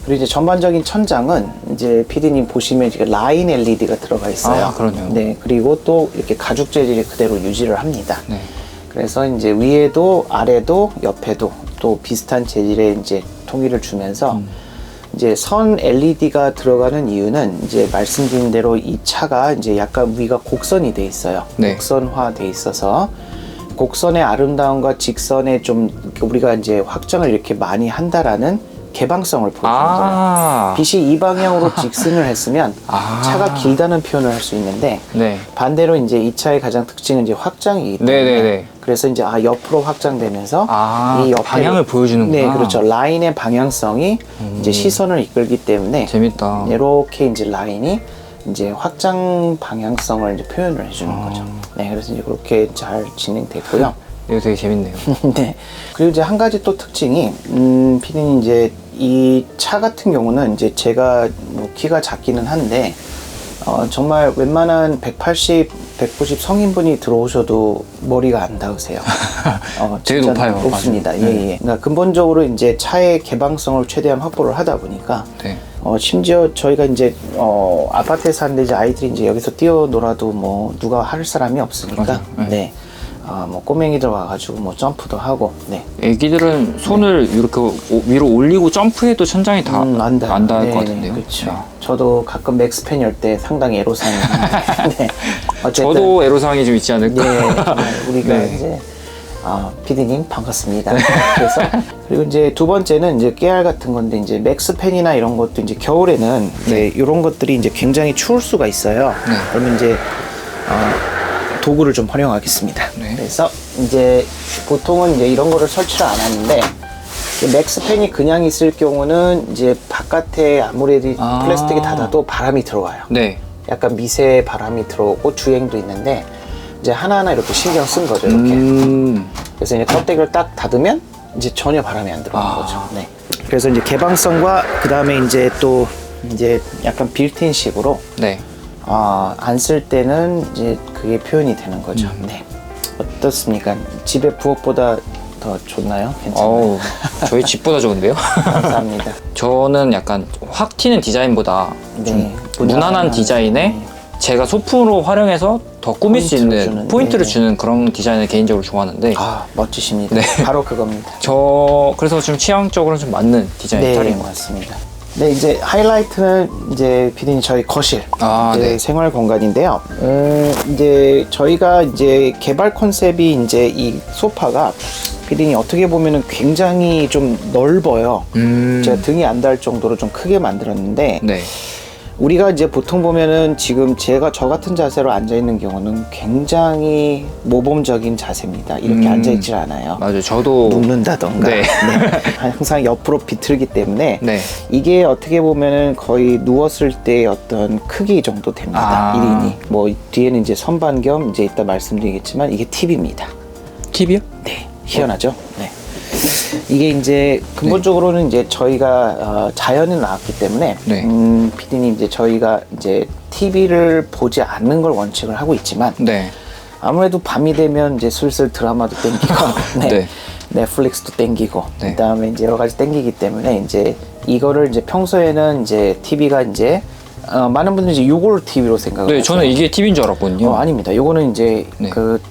Speaker 2: 그리고 이제 전반적인 천장은 이제 PD님 보시면 이제 라인 LED가 들어가 있어요.
Speaker 1: 그러네요.
Speaker 2: 네, 그리고 또 이렇게 가죽 재질을 그대로 유지를 합니다.
Speaker 1: 네.
Speaker 2: 그래서 이제 위에도 아래도 옆에도 또 비슷한 재질의 이제 통일을 주면서 이제 선 LED가 들어가는 이유는 이제 말씀드린 대로 이 차가 이제 약간 위가 곡선이 돼 있어요.
Speaker 1: 네.
Speaker 2: 곡선화 돼 있어서 곡선의 아름다움과 직선의 좀 우리가 이제 확장을 이렇게 많이 한다라는 개방성을 보여주는 거예요. 빛이 이 방향으로 직선을 했으면 차가 길다는 표현을 할 수 있는데
Speaker 1: 네.
Speaker 2: 반대로 이제 이 차의 가장 특징은 이제 확장이기 때문에
Speaker 1: 네네네.
Speaker 2: 그래서 이제 옆으로 확장되면서
Speaker 1: 이
Speaker 2: 옆에
Speaker 1: 방향을 보여주는구나.
Speaker 2: 네, 그렇죠. 라인의 방향성이 이제 시선을 이끌기 때문에
Speaker 1: 재밌다.
Speaker 2: 이렇게 이제 라인이 이제 확장 방향성을 이제 표현을 해주는 거죠. 네, 그래서 이제 그렇게 잘 진행됐고요.
Speaker 1: 이거 되게 재밌네요.
Speaker 2: 네. 그리고 이제 한 가지 또 특징이, 피디님 이제 이 차 같은 경우는 이제 제가 뭐 키가 작기는 한데, 정말 웬만한 180, 190 성인분이 들어오셔도 머리가 안 닿으세요.
Speaker 1: 되게
Speaker 2: 진짜
Speaker 1: 높아요.
Speaker 2: 높습니다.
Speaker 1: 맞아요.
Speaker 2: 예, 예. 그러니까 근본적으로 이제 차의 개방성을 최대한 확보를 하다 보니까,
Speaker 1: 네.
Speaker 2: 심지어 저희가 이제 아파트에 사는데 이제 아이들이 이제 여기서 뛰어놀아도 뭐 누가 할 사람이 없으니까
Speaker 1: 맞아요. 네.
Speaker 2: 네. 뭐 꼬맹이들 와가지고 뭐 점프도 하고 네.
Speaker 1: 애기들은 손을 이렇게 위로 올리고 점프해도 천장이 다 안 닿을 것 같은데요.
Speaker 2: 그렇죠. 저도 가끔 맥스팬 열 때 상당히 애로사항이 네. 어쨌든
Speaker 1: 저도 애로사항이 좀 있지 않을까.
Speaker 2: 네. 우리가
Speaker 1: 네.
Speaker 2: 이제 피디님 반갑습니다. 그래서 그리고 이제 두 번째는 이제 깨알 같은 건데 이제 맥스팬이나 이런 것도 이제 겨울에는 이제 이런 것들이 이제 굉장히 추울 수가 있어요.
Speaker 1: 네.
Speaker 2: 그러면 이제 도구를 좀 활용하겠습니다.
Speaker 1: 네.
Speaker 2: 그래서 이제 보통은 이제 이런 거를 설치를 안 하는데 맥스팬이 그냥 있을 경우는 이제 바깥에 아무래도 플라스틱이 닫아도 바람이 들어와요.
Speaker 1: 네.
Speaker 2: 약간 미세 바람이 들어오고 주행도 있는데 이제 하나하나 이렇게 신경 쓴 거죠. 이렇게. 그래서 이제 껍데기를 딱 닫으면 이제 전혀 바람이 안 들어오는 거죠. 네. 그래서 이제 개방성과 그 다음에 이제 또 이제 약간 빌트인식으로
Speaker 1: 네.
Speaker 2: 안 쓸 때는 이제 그게 표현이 되는 거죠. 네. 어떻습니까? 집의 부엌보다 더 좋나요? 괜찮아요?
Speaker 1: 어우, 저희 집보다 좋은데요?
Speaker 2: 감사합니다.
Speaker 1: 저는 약간 확 튀는 디자인보다 좀
Speaker 2: 네,
Speaker 1: 무난한 디자인에 제가 소품으로 활용해서 더 꾸밀 수
Speaker 2: 포인트를
Speaker 1: 있는
Speaker 2: 주는,
Speaker 1: 포인트를
Speaker 2: 네.
Speaker 1: 주는 그런 디자인을 개인적으로 좋아하는데
Speaker 2: 멋지십니다.
Speaker 1: 네.
Speaker 2: 바로 그겁니다.
Speaker 1: 저 그래서 좀 취향적으로 좀 맞는 디자인
Speaker 2: 네,
Speaker 1: 스타일인 것 같아요.
Speaker 2: 맞습니다. 네, 이제 하이라이트는 이제 피디님 저희 거실, 이제
Speaker 1: 네.
Speaker 2: 생활 공간인데요. 이제 저희가 이제 개발 컨셉이 이제 이 소파가 피디님 어떻게 보면은 굉장히 좀 넓어요. 제가 등이 안 닿을 정도로 좀 크게 만들었는데
Speaker 1: 네.
Speaker 2: 우리가 이제 보통 보면은 지금 제가 저 같은 자세로 앉아 있는 경우는 굉장히 모범적인 자세입니다. 이렇게 앉아 있질 않아요.
Speaker 1: 맞아요. 저도
Speaker 2: 눕는다던가
Speaker 1: 네.
Speaker 2: 항상 옆으로 비틀기 때문에
Speaker 1: 네.
Speaker 2: 이게 어떻게 보면은 거의 누웠을 때 어떤 크기 정도 됩니다. 1인이 뭐 뒤에는 이제 선반 겸 이제 이따 말씀드리겠지만 이게 팁입니다.
Speaker 1: 팁이요?
Speaker 2: 네, 희한하죠. 네. 이게 이제 근본적으로는 이제 저희가 자연에 나왔기 때문에
Speaker 1: 네.
Speaker 2: 피디님 이제 저희가 이제 TV를 보지 않는 걸 원칙을 하고 있지만
Speaker 1: 네.
Speaker 2: 아무래도 밤이 되면 이제 슬슬 드라마도 땡기고 네.
Speaker 1: 네.
Speaker 2: 넷플릭스도 땡기고
Speaker 1: 네.
Speaker 2: 그다음에 이제 여러 가지 땡기기 때문에 이제 이거를 이제 평소에는 이제 TV가 이제 많은 분들이 이제 요걸 TV로 생각을
Speaker 1: 네,
Speaker 2: 하세요.
Speaker 1: 저는 이게 팁인 줄 알았거든요.
Speaker 2: 아닙니다. 요거는 이제
Speaker 1: 네.
Speaker 2: 그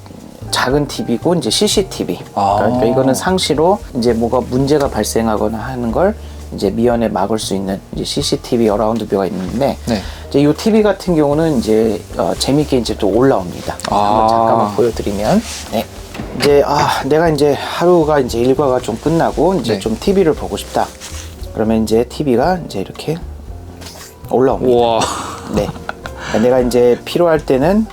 Speaker 2: 작은 TV고 이제 CCTV.
Speaker 1: 아.
Speaker 2: 그러니까 이거는 상시로 이제 뭐가 문제가 발생하거나 하는 걸 이제 미연에 막을 수 있는 이제 CCTV 어라운드 뷰가 있는데
Speaker 1: 네.
Speaker 2: 이제 이 TV 같은 경우는 이제 재밌게 이제 또 올라옵니다. 한번 잠깐만 보여드리면 네. 이제 내가 이제 하루가 이제 일과가 좀 끝나고 이제
Speaker 1: 네.
Speaker 2: 좀 TV를 보고 싶다. 그러면 이제 TV가 이제 이렇게 올라옵니다.
Speaker 1: 우와.
Speaker 2: 네. 그러니까 내가 이제 필요할 때는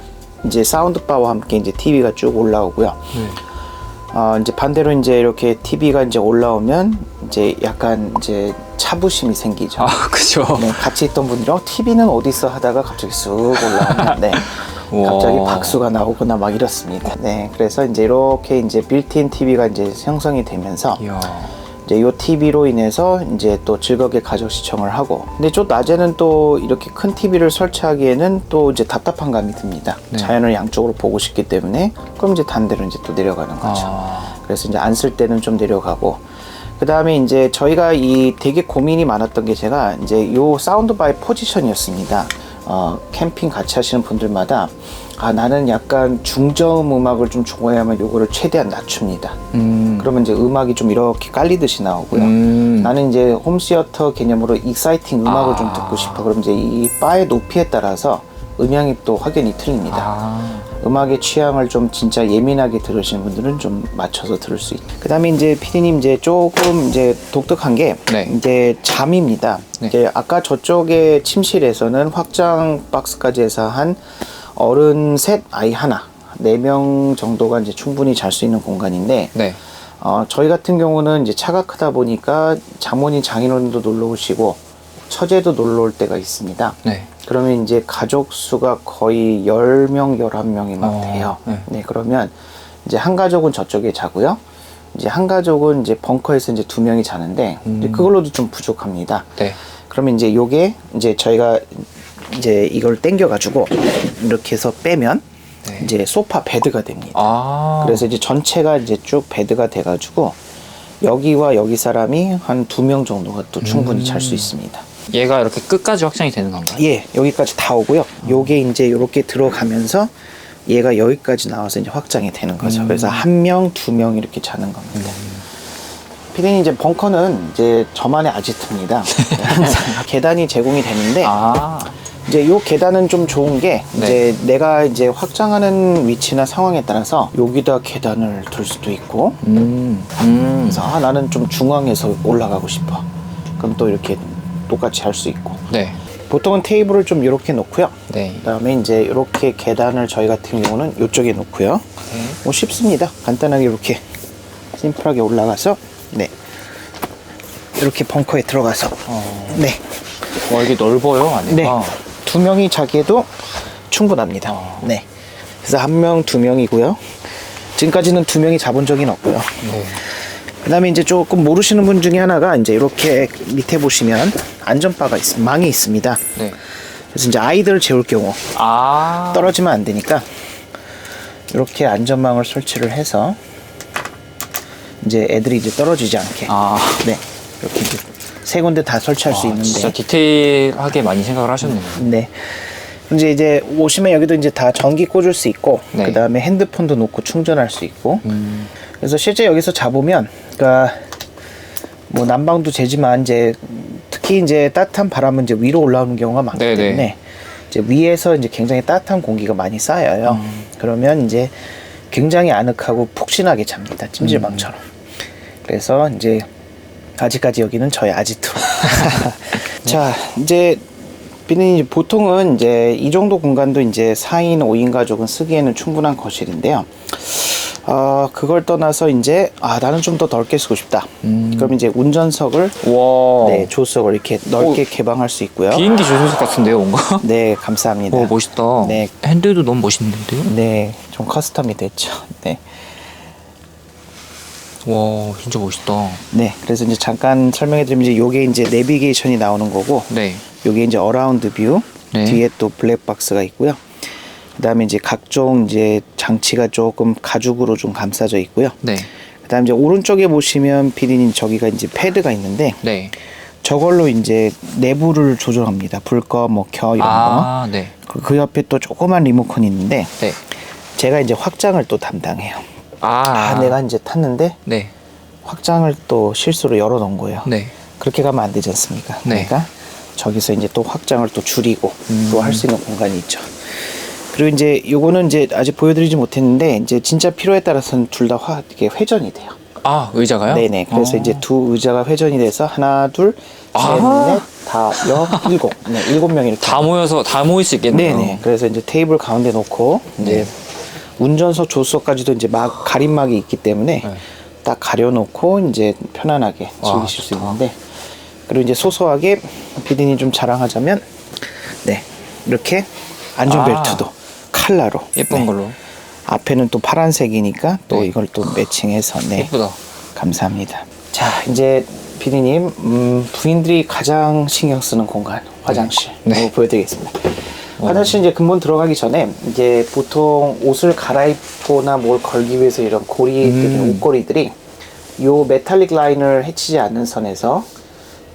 Speaker 2: 이제 사운드바와 함께 이제 TV가 쭉 올라오고요. 이제 반대로 이제 이렇게 TV가 이제 올라오면 이제 약간 이제 차부심이 생기죠.
Speaker 1: 그죠.
Speaker 2: 네, 같이 있던 분들이 TV는 어디 있어 하다가 갑자기 쑥 올라오면 네. 갑자기 박수가 나오거나 막 이렇습니다. 네, 그래서 이제 이렇게 이제 빌트인 TV가 이제 형성이 되면서
Speaker 1: 이야.
Speaker 2: 이제 요 TV로 인해서 이제 또 즐겁게 가족 시청을 하고 근데 좀 낮에는 또 이렇게 큰 TV를 설치하기에는 또 이제 답답한 감이 듭니다.
Speaker 1: 네.
Speaker 2: 자연을 양쪽으로 보고 싶기 때문에 그럼 이제 반대로 이제 또 내려가는 거죠. 그래서 이제 안 쓸 때는 좀 내려가고 그 다음에 이제 저희가 이 되게 고민이 많았던 게 제가 이제 요 사운드바의 포지션이었습니다. 캠핑 같이 하시는 분들마다 나는 약간 중저음 음악을 좀 좋아하면 요거를 최대한 낮춥니다. 그러면 이제 음악이 좀 이렇게 깔리듯이 나오고요. 나는 이제 홈시어터 개념으로 익사이팅 음악을 좀 듣고 싶어. 그럼 이제 이 바의 높이에 따라서 음향이 또 확연히 틀립니다. 음악의 취향을 좀 진짜 예민하게 들으시는 분들은 좀 맞춰서 들을 수 있고. 그 다음에 이제 피디님 이제 조금 이제 독특한 게
Speaker 1: 네.
Speaker 2: 이제 잠입니다.
Speaker 1: 네.
Speaker 2: 이제 아까 저쪽에 침실에서는 확장 박스까지 해서 한 어른 셋, 아이 하나, 4명 정도가 이제 충분히 잘 수 있는 공간인데,
Speaker 1: 네.
Speaker 2: 저희 같은 경우는 이제 차가 크다 보니까 장모님, 장인어른도 놀러 오시고, 처제도 놀러 올 때가 있습니다.
Speaker 1: 네.
Speaker 2: 그러면 이제 가족 수가 거의 10명, 11명이 막 돼요.
Speaker 1: 네.
Speaker 2: 네, 그러면 이제 한 가족은 저쪽에 자고요. 이제 한 가족은 이제 벙커에서 이제 2명이 자는데, 이제 그걸로도 좀 부족합니다.
Speaker 1: 네.
Speaker 2: 그러면 이제 요게 이제 저희가 이제 이걸 당겨가지고 이렇게 해서 빼면
Speaker 1: 네.
Speaker 2: 이제 소파 베드가 됩니다. 그래서 이제 전체가 이제 쭉 베드가 돼가지고 여기와 여기 사람이 한 2명 정도가 또 충분히 잘 수 있습니다.
Speaker 1: 얘가 이렇게 끝까지 확장이 되는 건가요?
Speaker 2: 예, 여기까지 다 오고요. 요게 이제 이렇게 들어가면서 얘가 여기까지 나와서 이제 확장이 되는 거죠. 그래서 1명, 2명 이렇게 자는 겁니다. 피디님 이제 벙커는 이제 저만의 아지트입니다. 항상 계단이 제공이 되는데 이제 요 계단은 좀 좋은 게 이제 내가 이제 확장하는 위치나 상황에 따라서 여기다 계단을 둘 수도 있고 그래서 나는 좀 중앙에서 올라가고 싶어. 그럼 또 이렇게 똑같이 할 수 있고.
Speaker 1: 네.
Speaker 2: 보통은 테이블을 좀 이렇게 놓고요.
Speaker 1: 네.
Speaker 2: 그다음에 이제 이렇게 계단을 저희 같은 경우는 이쪽에 놓고요. 뭐 쉽습니다. 간단하게 이렇게 심플하게 올라가서 이렇게 벙커에 들어가서 네.
Speaker 1: 와, 이게 넓어요, 안에가.
Speaker 2: 네. 2명이 자기에도 충분합니다. 네. 그래서 1명, 2명이고요. 지금까지는 2명이 자본 적은 없고요.
Speaker 1: 네.
Speaker 2: 그 다음에 이제 조금 모르시는 분 중에 하나가 이제 이렇게 밑에 보시면 안전바가 있습니다. 망이 있습니다.
Speaker 1: 네.
Speaker 2: 그래서 이제 아이들을 재울 경우
Speaker 1: 아.
Speaker 2: 떨어지면 안 되니까 이렇게 안전망을 설치를 해서 이제 애들이 이제 떨어지지 않게.
Speaker 1: 아.
Speaker 2: 네. 이렇게 이제 3군데 다 설치할 수 있는데.
Speaker 1: 진짜 디테일하게 많이 생각을 하셨네요.
Speaker 2: 네. 이제 오시면 여기도 이제 다 전기 꽂을 수 있고,
Speaker 1: 네.
Speaker 2: 그 다음에 핸드폰도 놓고 충전할 수 있고. 그래서 실제 여기서 자보면, 그러니까 뭐 난방도 재지만 이제 특히 이제 따뜻한 바람은 이제 위로 올라오는 경우가 많기
Speaker 1: 네네.
Speaker 2: 때문에 이제 위에서 이제 굉장히 따뜻한 공기가 많이 쌓여요. 그러면 이제 굉장히 아늑하고 푹신하게 잡니다. 찜질방처럼. 그래서 이제 아직까지 여기는 저의 아지트. 자, 이제 비는 보통은 이제 이 정도 공간도 이제 4인, 5인 가족은 쓰기에는 충분한 거실인데요. 그걸 떠나서 이제 나는 좀 더 넓게 쓰고 싶다. 그럼 이제 운전석을
Speaker 1: 와.
Speaker 2: 네, 조석을 이렇게 넓게 개방할 수 있고요.
Speaker 1: 비행기 조수석 같은데요, 뭔가?
Speaker 2: 네, 감사합니다.
Speaker 1: 오, 멋있다.
Speaker 2: 네.
Speaker 1: 핸들도 너무 멋있는데요?
Speaker 2: 네, 좀 커스텀이 됐죠. 네.
Speaker 1: 와, 진짜 멋있다.
Speaker 2: 네, 그래서 이제 잠깐 설명해 드리면 이제 요게 이제 내비게이션이 나오는 거고,
Speaker 1: 네.
Speaker 2: 요게 이제 어라운드 뷰,
Speaker 1: 네.
Speaker 2: 뒤에 또 블랙박스가 있고요. 그다음에 이제 각종 이제 장치가 조금 가죽으로 좀 감싸져 있고요.
Speaker 1: 네.
Speaker 2: 그다음에 이제 오른쪽에 보시면 피디님 저기가 이제 패드가 있는데
Speaker 1: 네.
Speaker 2: 저걸로 이제 내부를 조절합니다. 불 꺼, 뭐 켜 이런 거.
Speaker 1: 네.
Speaker 2: 그 옆에 또 조그만 리모컨이 있는데
Speaker 1: 네.
Speaker 2: 제가 이제 확장을 또 담당해요. 내가 이제 탔는데
Speaker 1: 네.
Speaker 2: 확장을 또 실수로 열어 놓은 거예요.
Speaker 1: 네.
Speaker 2: 그렇게 가면 안 되지 않습니까?
Speaker 1: 네.
Speaker 2: 그러니까 저기서 이제 또 확장을 또 줄이고 또 할 수 있는 공간이 있죠. 그리고 이제 요거는 이제 아직 보여드리지 못했는데 이제 진짜 필요에 따라서는 둘 다 이게 회전이 돼요.
Speaker 1: 의자가요?
Speaker 2: 네네. 그래서 이제 두 의자가 회전이 돼서 하나, 둘, 셋, 넷, 다, 일곱. 네, 7명이 이렇게.
Speaker 1: 다 모일 수 있겠네요.
Speaker 2: 네네. 그래서 이제 테이블 가운데 놓고 이제 운전석, 조수석까지도 이제 가림막이 있기 때문에 딱 가려놓고 이제 편안하게 즐기실 수 있는데, 그리고 이제 소소하게 피디님 좀 자랑하자면, 네, 이렇게 안전벨트도 칼라로
Speaker 1: 예쁜 걸로.
Speaker 2: 앞에는 또 파란색이니까 또
Speaker 1: 네.
Speaker 2: 이걸 또 매칭해서
Speaker 1: 예쁘다.
Speaker 2: 감사합니다. 자, 이제 피디님 부인들이 가장 신경 쓰는 공간 화장실 보여드리겠습니다. 화장실 이제 근본 들어가기 전에 이제 보통 옷을 갈아입거나 뭘 걸기 위해서 이런 고리들이 옷걸이들이 요 메탈릭 라인을 해치지 않는 선에서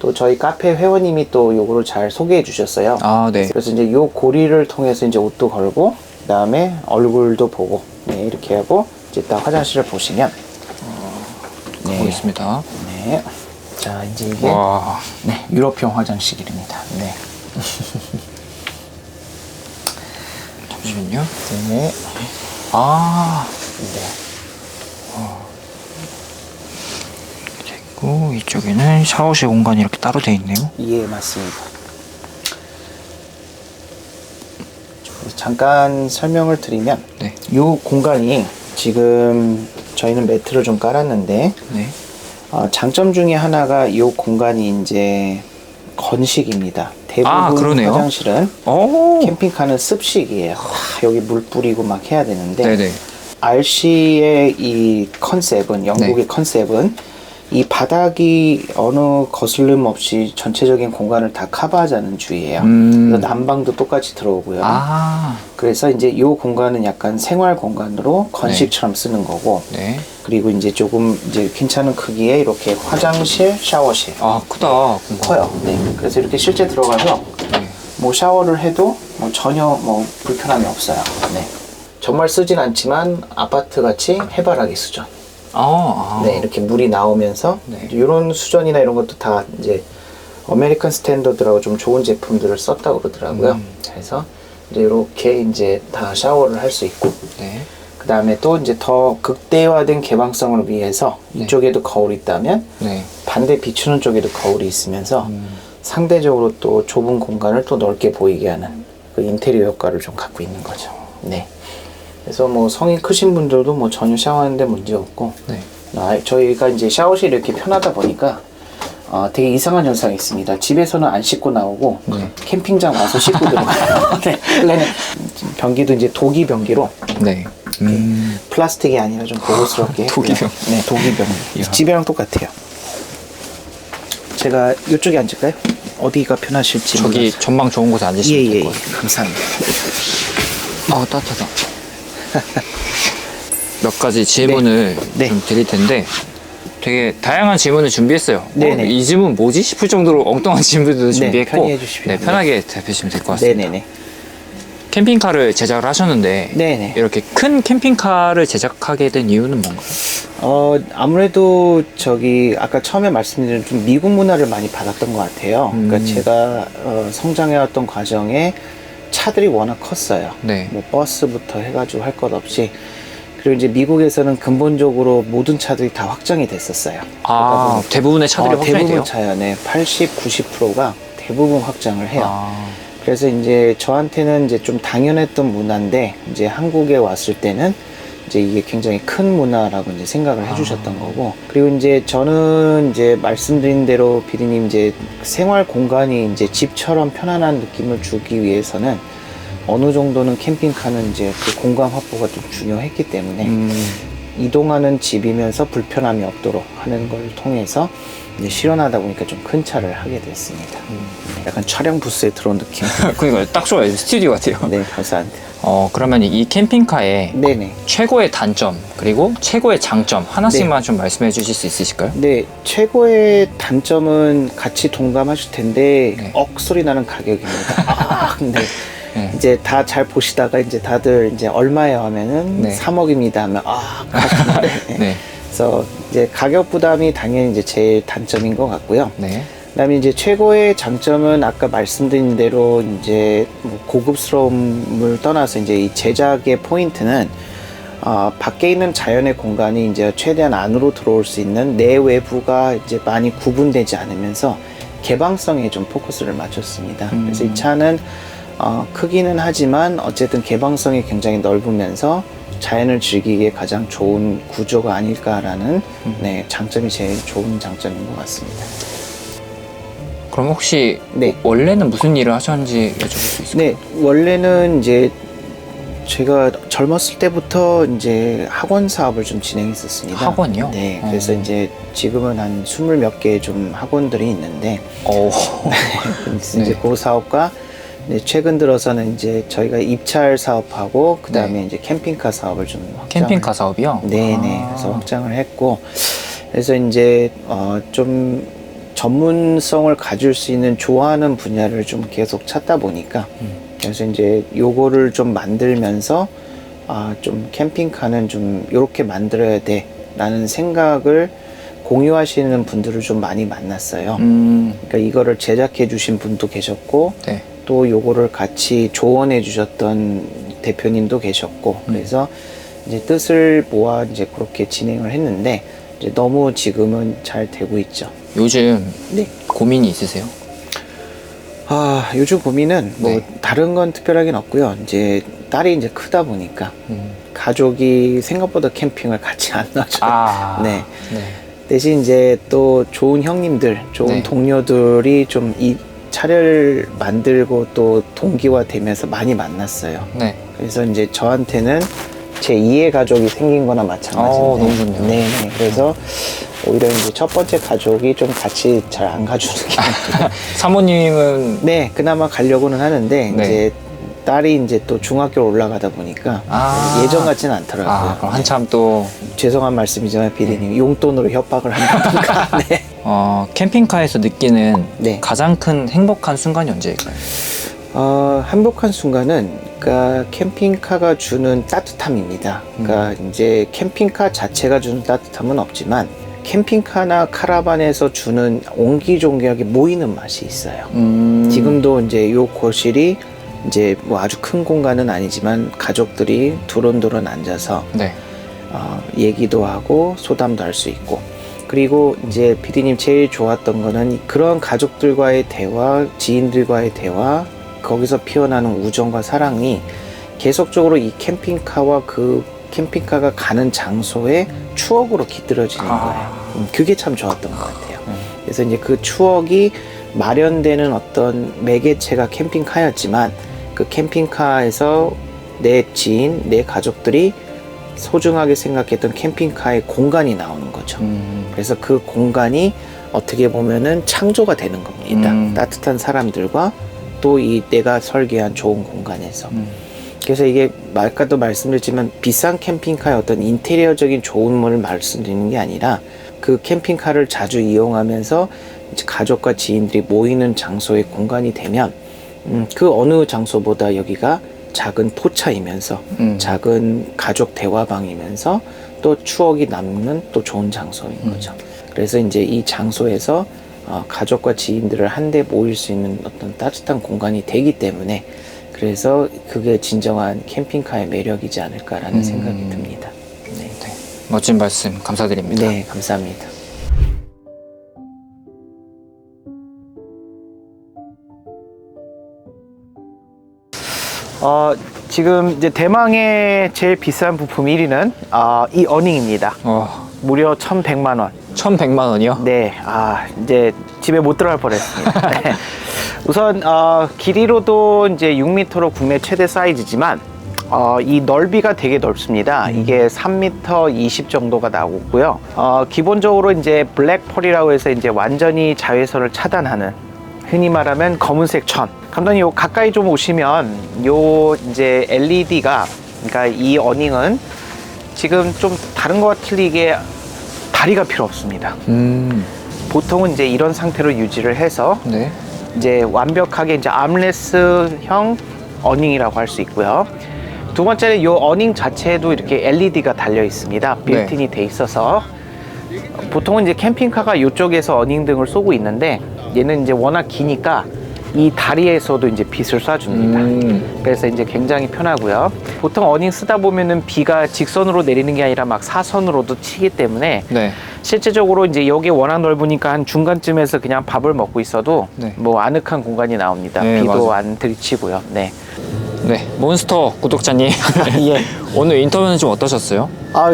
Speaker 2: 또 저희 카페 회원님이 또 요거를 잘 소개해 주셨어요.
Speaker 1: 네.
Speaker 2: 그래서 이제 요 고리를 통해서 이제 옷도 걸고 그다음에 얼굴도 보고 이렇게 하고 이제 딱 화장실을 보시면
Speaker 1: 보겠습니다.
Speaker 2: 네. 자, 이제 이게
Speaker 1: 와.
Speaker 2: 네, 유럽형 화장실입니다. 네.
Speaker 1: 잠시만요.
Speaker 2: 네.
Speaker 1: 네. 있고 이쪽에는 샤워실 공간이 이렇게 따로 돼 있네요.
Speaker 2: 예, 맞습니다. 잠깐 설명을 드리면
Speaker 1: 네.
Speaker 2: 이 공간이 지금 저희는 매트를 좀 깔았는데
Speaker 1: 네.
Speaker 2: 장점 중에 하나가 이 공간이 이제 건식입니다. 대부분
Speaker 1: 그러네요.
Speaker 2: 화장실은 캠핑카는 습식이에요. 여기 물 뿌리고 막 해야 되는데
Speaker 1: 네네.
Speaker 2: RC의 이 컨셉은 영국의 컨셉은 이 바닥이 어느 거슬림 없이 전체적인 공간을 다 커버하자는 주의예요. 그래서 난방도 똑같이 들어오고요. 그래서 이제 이 공간은 약간 생활 공간으로 건식처럼 쓰는 거고,
Speaker 1: 네.
Speaker 2: 그리고 이제 조금 이제 괜찮은 크기의 이렇게 화장실, 샤워실.
Speaker 1: 크다.
Speaker 2: 커요. 네. 그래서 이렇게 실제 들어가서 뭐 샤워를 해도 뭐 전혀 뭐 불편함이 없어요. 네. 정말 쓰진 않지만 아파트 같이 해바라기 수전. 네, 이렇게 물이 나오면서 이런 수전이나 이런 것도 다 이제 아메리칸 스탠더드라고 좀 좋은 제품들을 썼다고 그러더라고요. 그래서 이제 이렇게 이제 다 샤워를 할 수 있고, 그 다음에 또 이제 더 극대화된 개방성을 위해서 이쪽에도 거울이 있다면 반대 비추는 쪽에도 거울이 있으면서 상대적으로 또 좁은 공간을 또 넓게 보이게 하는 그 인테리어 효과를 좀 갖고 있는 거죠. 네. 그래서 뭐 성인 크신 분들도 뭐 전혀 샤워하는데 문제 없고, 저희가 이제 샤워실이 이렇게 편하다 보니까 되게 이상한 현상이 있습니다. 집에서는 안 씻고 나오고
Speaker 1: 네.
Speaker 2: 캠핑장 와서 씻고 들어가요. 네. 원래는 변기도 이제 도기 변기로
Speaker 1: 네.
Speaker 2: 플라스틱이 아니라 좀 고급스럽게
Speaker 1: 도기
Speaker 2: 했고요.
Speaker 1: 변기.
Speaker 2: 네, 도기 변기.
Speaker 1: 이야.
Speaker 2: 집이랑 똑같아요. 제가 이쪽에 앉을까요? 어디가 편하실지
Speaker 1: 저기
Speaker 2: 몰라서.
Speaker 1: 전망 좋은 곳에 앉으시면
Speaker 2: 예,
Speaker 1: 될
Speaker 2: 예,
Speaker 1: 것 같아요.
Speaker 2: 감사합니다.
Speaker 1: 아, 따뜻하다. 몇 가지 질문을
Speaker 2: 네.
Speaker 1: 좀 드릴 텐데 되게 다양한 질문을 준비했어요.
Speaker 2: 네네.
Speaker 1: 이 질문 뭐지 싶을 정도로 엉뚱한 질문들도 준비했고
Speaker 2: 편히 해주십시오.
Speaker 1: 네, 편하게 대답해주시면 될 것 같습니다.
Speaker 2: 네네네.
Speaker 1: 캠핑카를 제작을 하셨는데
Speaker 2: 네네.
Speaker 1: 이렇게 큰 캠핑카를 제작하게 된 이유는 뭔가요?
Speaker 2: 아무래도 아까 처음에 말씀드린 좀 미국 문화를 많이 받았던 것 같아요. 그러니까 제가 성장해왔던 과정에 차들이 워낙 컸어요.
Speaker 1: 네.
Speaker 2: 뭐 버스부터 해가지고 할 것 없이. 그리고 이제 미국에서는 근본적으로 모든 차들이 다 확장이 됐었어요.
Speaker 1: 아, 대부분의 차들이 확장이
Speaker 2: 대부분
Speaker 1: 돼요?
Speaker 2: 차요. 네, 80, 90%가 대부분 확장을 해요.
Speaker 1: 아,
Speaker 2: 그래서 이제 저한테는 이제 좀 당연했던 문화인데 이제 한국에 왔을 때는 이제 이게 굉장히 큰 문화라고 이제 생각을 해주셨던 거고, 그리고 이제 저는 이제 말씀드린 대로 비디님 이제 생활 공간이 이제 집처럼 편안한 느낌을 주기 위해서는 어느 정도는 캠핑카는 이제 그 공간 확보가 좀 중요했기 때문에 이동하는 집이면서 불편함이 없도록 하는 걸 통해서 이제 실현하다 보니까 좀 큰 차를 하게 됐습니다. 약간 촬영 부스에 들어온 느낌.
Speaker 1: 그러니까 딱 좋아요. 스튜디오 같아요.
Speaker 2: 네, 감사합니다.
Speaker 1: 그러면 이 캠핑카의
Speaker 2: 네네.
Speaker 1: 최고의 단점 그리고 최고의 장점 하나씩만 좀 말씀해 주실 수 있으실까요?
Speaker 2: 네, 최고의 단점은 같이 동감하실 텐데
Speaker 1: 네.
Speaker 2: 억소리 나는 가격입니다. 아, 네.
Speaker 1: 네.
Speaker 2: 이제 다 잘 보시다가 이제 다들 이제 얼마예요 하면은
Speaker 1: 네.
Speaker 2: 3억입니다 하면 네.
Speaker 1: 네.
Speaker 2: 그래서 이제 가격 부담이 당연히 이제 제일 단점인 것 같고요.
Speaker 1: 네.
Speaker 2: 그다음에 이제 최고의 장점은 아까 말씀드린 대로 이제 뭐 고급스러움을 떠나서 이제 이 제작의 포인트는 밖에 있는 자연의 공간이 이제 최대한 안으로 들어올 수 있는 내외부가 이제 많이 구분되지 않으면서 개방성에 좀 포커스를 맞췄습니다. 그래서 이 차는 크기는 하지만 어쨌든 개방성이 굉장히 넓으면서 자연을 즐기기에 가장 좋은 구조가 아닐까라는 네, 장점이 제일 좋은 장점인 것 같습니다.
Speaker 1: 그럼 혹시
Speaker 2: 네.
Speaker 1: 원래는 무슨 일을 하셨는지 여쭤볼 수 있을까요?
Speaker 2: 네, 원래는 이제 제가 젊었을 때부터 이제 학원 사업을 좀 진행했었습니다.
Speaker 1: 학원이요?
Speaker 2: 네, 그래서 이제 지금은 한 20몇 개 좀 학원들이 있는데 이제
Speaker 1: 네.
Speaker 2: 그 사업과 최근 들어서는 이제 저희가 입찰 사업하고 그 다음에
Speaker 1: 네.
Speaker 2: 이제 캠핑카 사업을 좀 확장을
Speaker 1: 캠핑카 사업이요?
Speaker 2: 네네. 그래서 확장을 했고, 그래서 이제 좀 전문성을 가질 수 있는 좋아하는 분야를 좀 계속 찾다 보니까 그래서 이제 요거를 좀 만들면서 좀 캠핑카는 좀 요렇게 만들어야 돼 라는 생각을 공유하시는 분들을 좀 많이 만났어요. 그러니까 이거를 제작해 주신 분도 계셨고
Speaker 1: 네.
Speaker 2: 또 요거를 같이 조언해 주셨던 대표님도 계셨고 그래서 이제 뜻을 모아 이제 그렇게 진행을 했는데 이제 너무 지금은 잘 되고 있죠.
Speaker 1: 요즘
Speaker 2: 네.
Speaker 1: 고민이 있으세요?
Speaker 2: 요즘 고민은 뭐
Speaker 1: 네.
Speaker 2: 다른 건 특별하긴 없고요. 이제 딸이 이제 크다 보니까 가족이 생각보다 캠핑을 같이 안 놔줘요. 네.
Speaker 1: 네.
Speaker 2: 대신 이제 또 좋은 형님들, 좋은
Speaker 1: 네.
Speaker 2: 동료들이 좀 이 차를 만들고 또 동기화되면서 많이 만났어요.
Speaker 1: 네.
Speaker 2: 그래서 이제 저한테는 제 2의 가족이 생긴 거나 마찬가지인데.
Speaker 1: 너무 좋네요.
Speaker 2: 네. 그래서 오히려 이제 첫 번째 가족이 좀 같이 잘 안 가주는 게.
Speaker 1: 사모님은
Speaker 2: 네, 그나마 가려고는 하는데,
Speaker 1: 네.
Speaker 2: 이제 딸이 이제 또 중학교로 올라가다 보니까 예전 같지는 않더라고요.
Speaker 1: 그럼 한참 또
Speaker 2: 죄송한 말씀이지만 비디님 용돈으로 협박을 한다던가. 네.
Speaker 1: 캠핑카에서 느끼는
Speaker 2: 네.
Speaker 1: 가장 큰 행복한 순간이 언제일까요?
Speaker 2: 행복한 순간은 그러니까 캠핑카가 주는 따뜻함입니다. 그러니까 이제 캠핑카 자체가 주는 따뜻함은 없지만 캠핑카나 카라반에서 주는 옹기종기하게 모이는 맛이 있어요. 지금도 이제 요 거실이 이제 뭐 아주 큰 공간은 아니지만 가족들이 두런두런 앉아서
Speaker 1: 네.
Speaker 2: 얘기도 하고 소담도 할 수 있고, 그리고 이제 PD님 제일 좋았던 거는 그런 가족들과의 대화, 지인들과의 대화, 거기서 피어나는 우정과 사랑이 계속적으로 이 캠핑카와 그 캠핑카가 가는 장소에 추억으로 깃들어지는 거예요. 그게 참 좋았던 것 같아요. 그래서 이제 그 추억이 마련되는 어떤 매개체가 캠핑카였지만 그 캠핑카에서 내 지인, 내 가족들이 소중하게 생각했던 캠핑카의 공간이 나오는 거죠. 그래서 그 공간이 어떻게 보면은 창조가 되는 겁니다. 따뜻한 사람들과 또 이 내가 설계한 좋은 공간에서. 그래서 이게 아까도 말씀드렸지만 비싼 캠핑카의 어떤 인테리어적인 좋음을 말씀드리는 게 아니라 그 캠핑카를 자주 이용하면서 이제 가족과 지인들이 모이는 장소의 공간이 되면 그 어느 장소보다 여기가 작은 포차이면서 작은 가족 대화방이면서 또 추억이 남는 또 좋은 장소인 거죠. 그래서 이제 이 장소에서 가족과 지인들을 한데 모일 수 있는 어떤 따뜻한 공간이 되기 때문에 그래서 그게 진정한 캠핑카의 매력이지 않을까라는 생각이 듭니다. 네.
Speaker 1: 네, 멋진 말씀 감사드립니다.
Speaker 2: 네, 감사합니다. 지금 이제 대망의 제일 비싼 부품 1위는 이 어닝입니다. 무려 1,100만 원.
Speaker 1: 1,100만 원이요?
Speaker 2: 네, 이제 집에 못 들어갈 뻔했습니다. 네. 우선 길이로도 이제 6m로 국내 최대 사이즈지만 이 넓이가 되게 넓습니다. 이게 3m 20 정도가 나오고요. 기본적으로 이제 블랙펄이라고 해서 이제 완전히 자외선을 차단하는 흔히 말하면 검은색 천. 감독님 요 가까이 좀 오시면 요 이제 LED가 그러니까 이 어닝은 지금 좀 다른 것과 틀리게 다리가 필요 없습니다. 보통은 이제 이런 상태로 유지를 해서
Speaker 1: 네.
Speaker 2: 이제 완벽하게 이제 암레스형 어닝이라고 할 수 있고요. 두 번째는 이 어닝 자체에도 이렇게 LED가 달려 있습니다. 빌트인이 돼 있어서 보통은 이제 캠핑카가 이쪽에서 어닝 등을 쏘고 있는데 얘는 이제 워낙 기니까 이 다리에서도 이제 빛을 쏴줍니다. 그래서 이제 굉장히 편하고요. 보통 어닝 쓰다 보면은 비가 직선으로 내리는 게 아니라 막 사선으로도 치기 때문에
Speaker 1: 네.
Speaker 2: 실제적으로 이제 여기 워낙 넓으니까 한 중간쯤에서 그냥 밥을 먹고 있어도
Speaker 1: 네.
Speaker 2: 뭐 아늑한 공간이 나옵니다.
Speaker 1: 네,
Speaker 2: 비도
Speaker 1: 맞아요.
Speaker 2: 안 들이치고요. 네.
Speaker 1: 네, 몬스터 구독자님.
Speaker 2: 예.
Speaker 1: 오늘 인터뷰는 좀 어떠셨어요?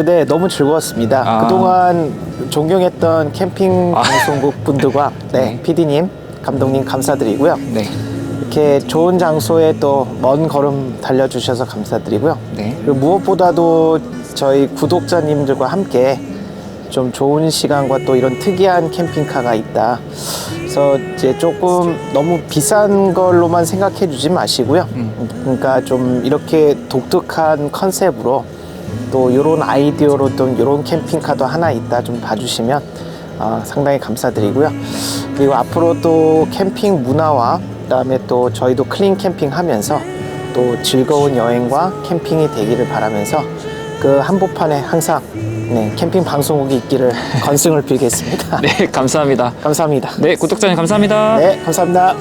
Speaker 2: 네, 너무 즐거웠습니다. 그동안 존경했던 캠핑 방송국 분들과 네, PD님, 감독님 감사드리고요.
Speaker 1: 네.
Speaker 2: 이렇게 좋은 장소에 또 먼 걸음 달려주셔서 감사드리고요.
Speaker 1: 네.
Speaker 2: 그리고 무엇보다도 저희 구독자님들과 함께 좀 좋은 시간과 또 이런 특이한 캠핑카가 있다. 그래서 이제 조금 너무 비싼 걸로만 생각해 주지 마시고요. 그러니까 좀 이렇게 독특한 컨셉으로 또 이런 아이디어로 또 이런 캠핑카도 하나 있다 좀 봐주시면 상당히 감사드리고요. 그리고 앞으로 또 캠핑 문화와 그다음에 또 저희도 클린 캠핑 하면서 또 즐거운 여행과 캠핑이 되기를 바라면서 그 한복판에 항상 네, 캠핑 방송국이 있기를 건승을 빌겠습니다.
Speaker 1: 네, 감사합니다.
Speaker 2: 감사합니다.
Speaker 1: 네, 구독자님 감사합니다.
Speaker 2: 네, 감사합니다.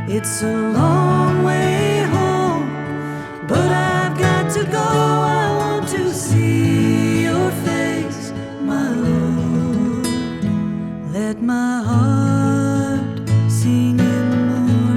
Speaker 3: It's a long way home, but I've got to go. I want to see your face, my Lord. Let my heart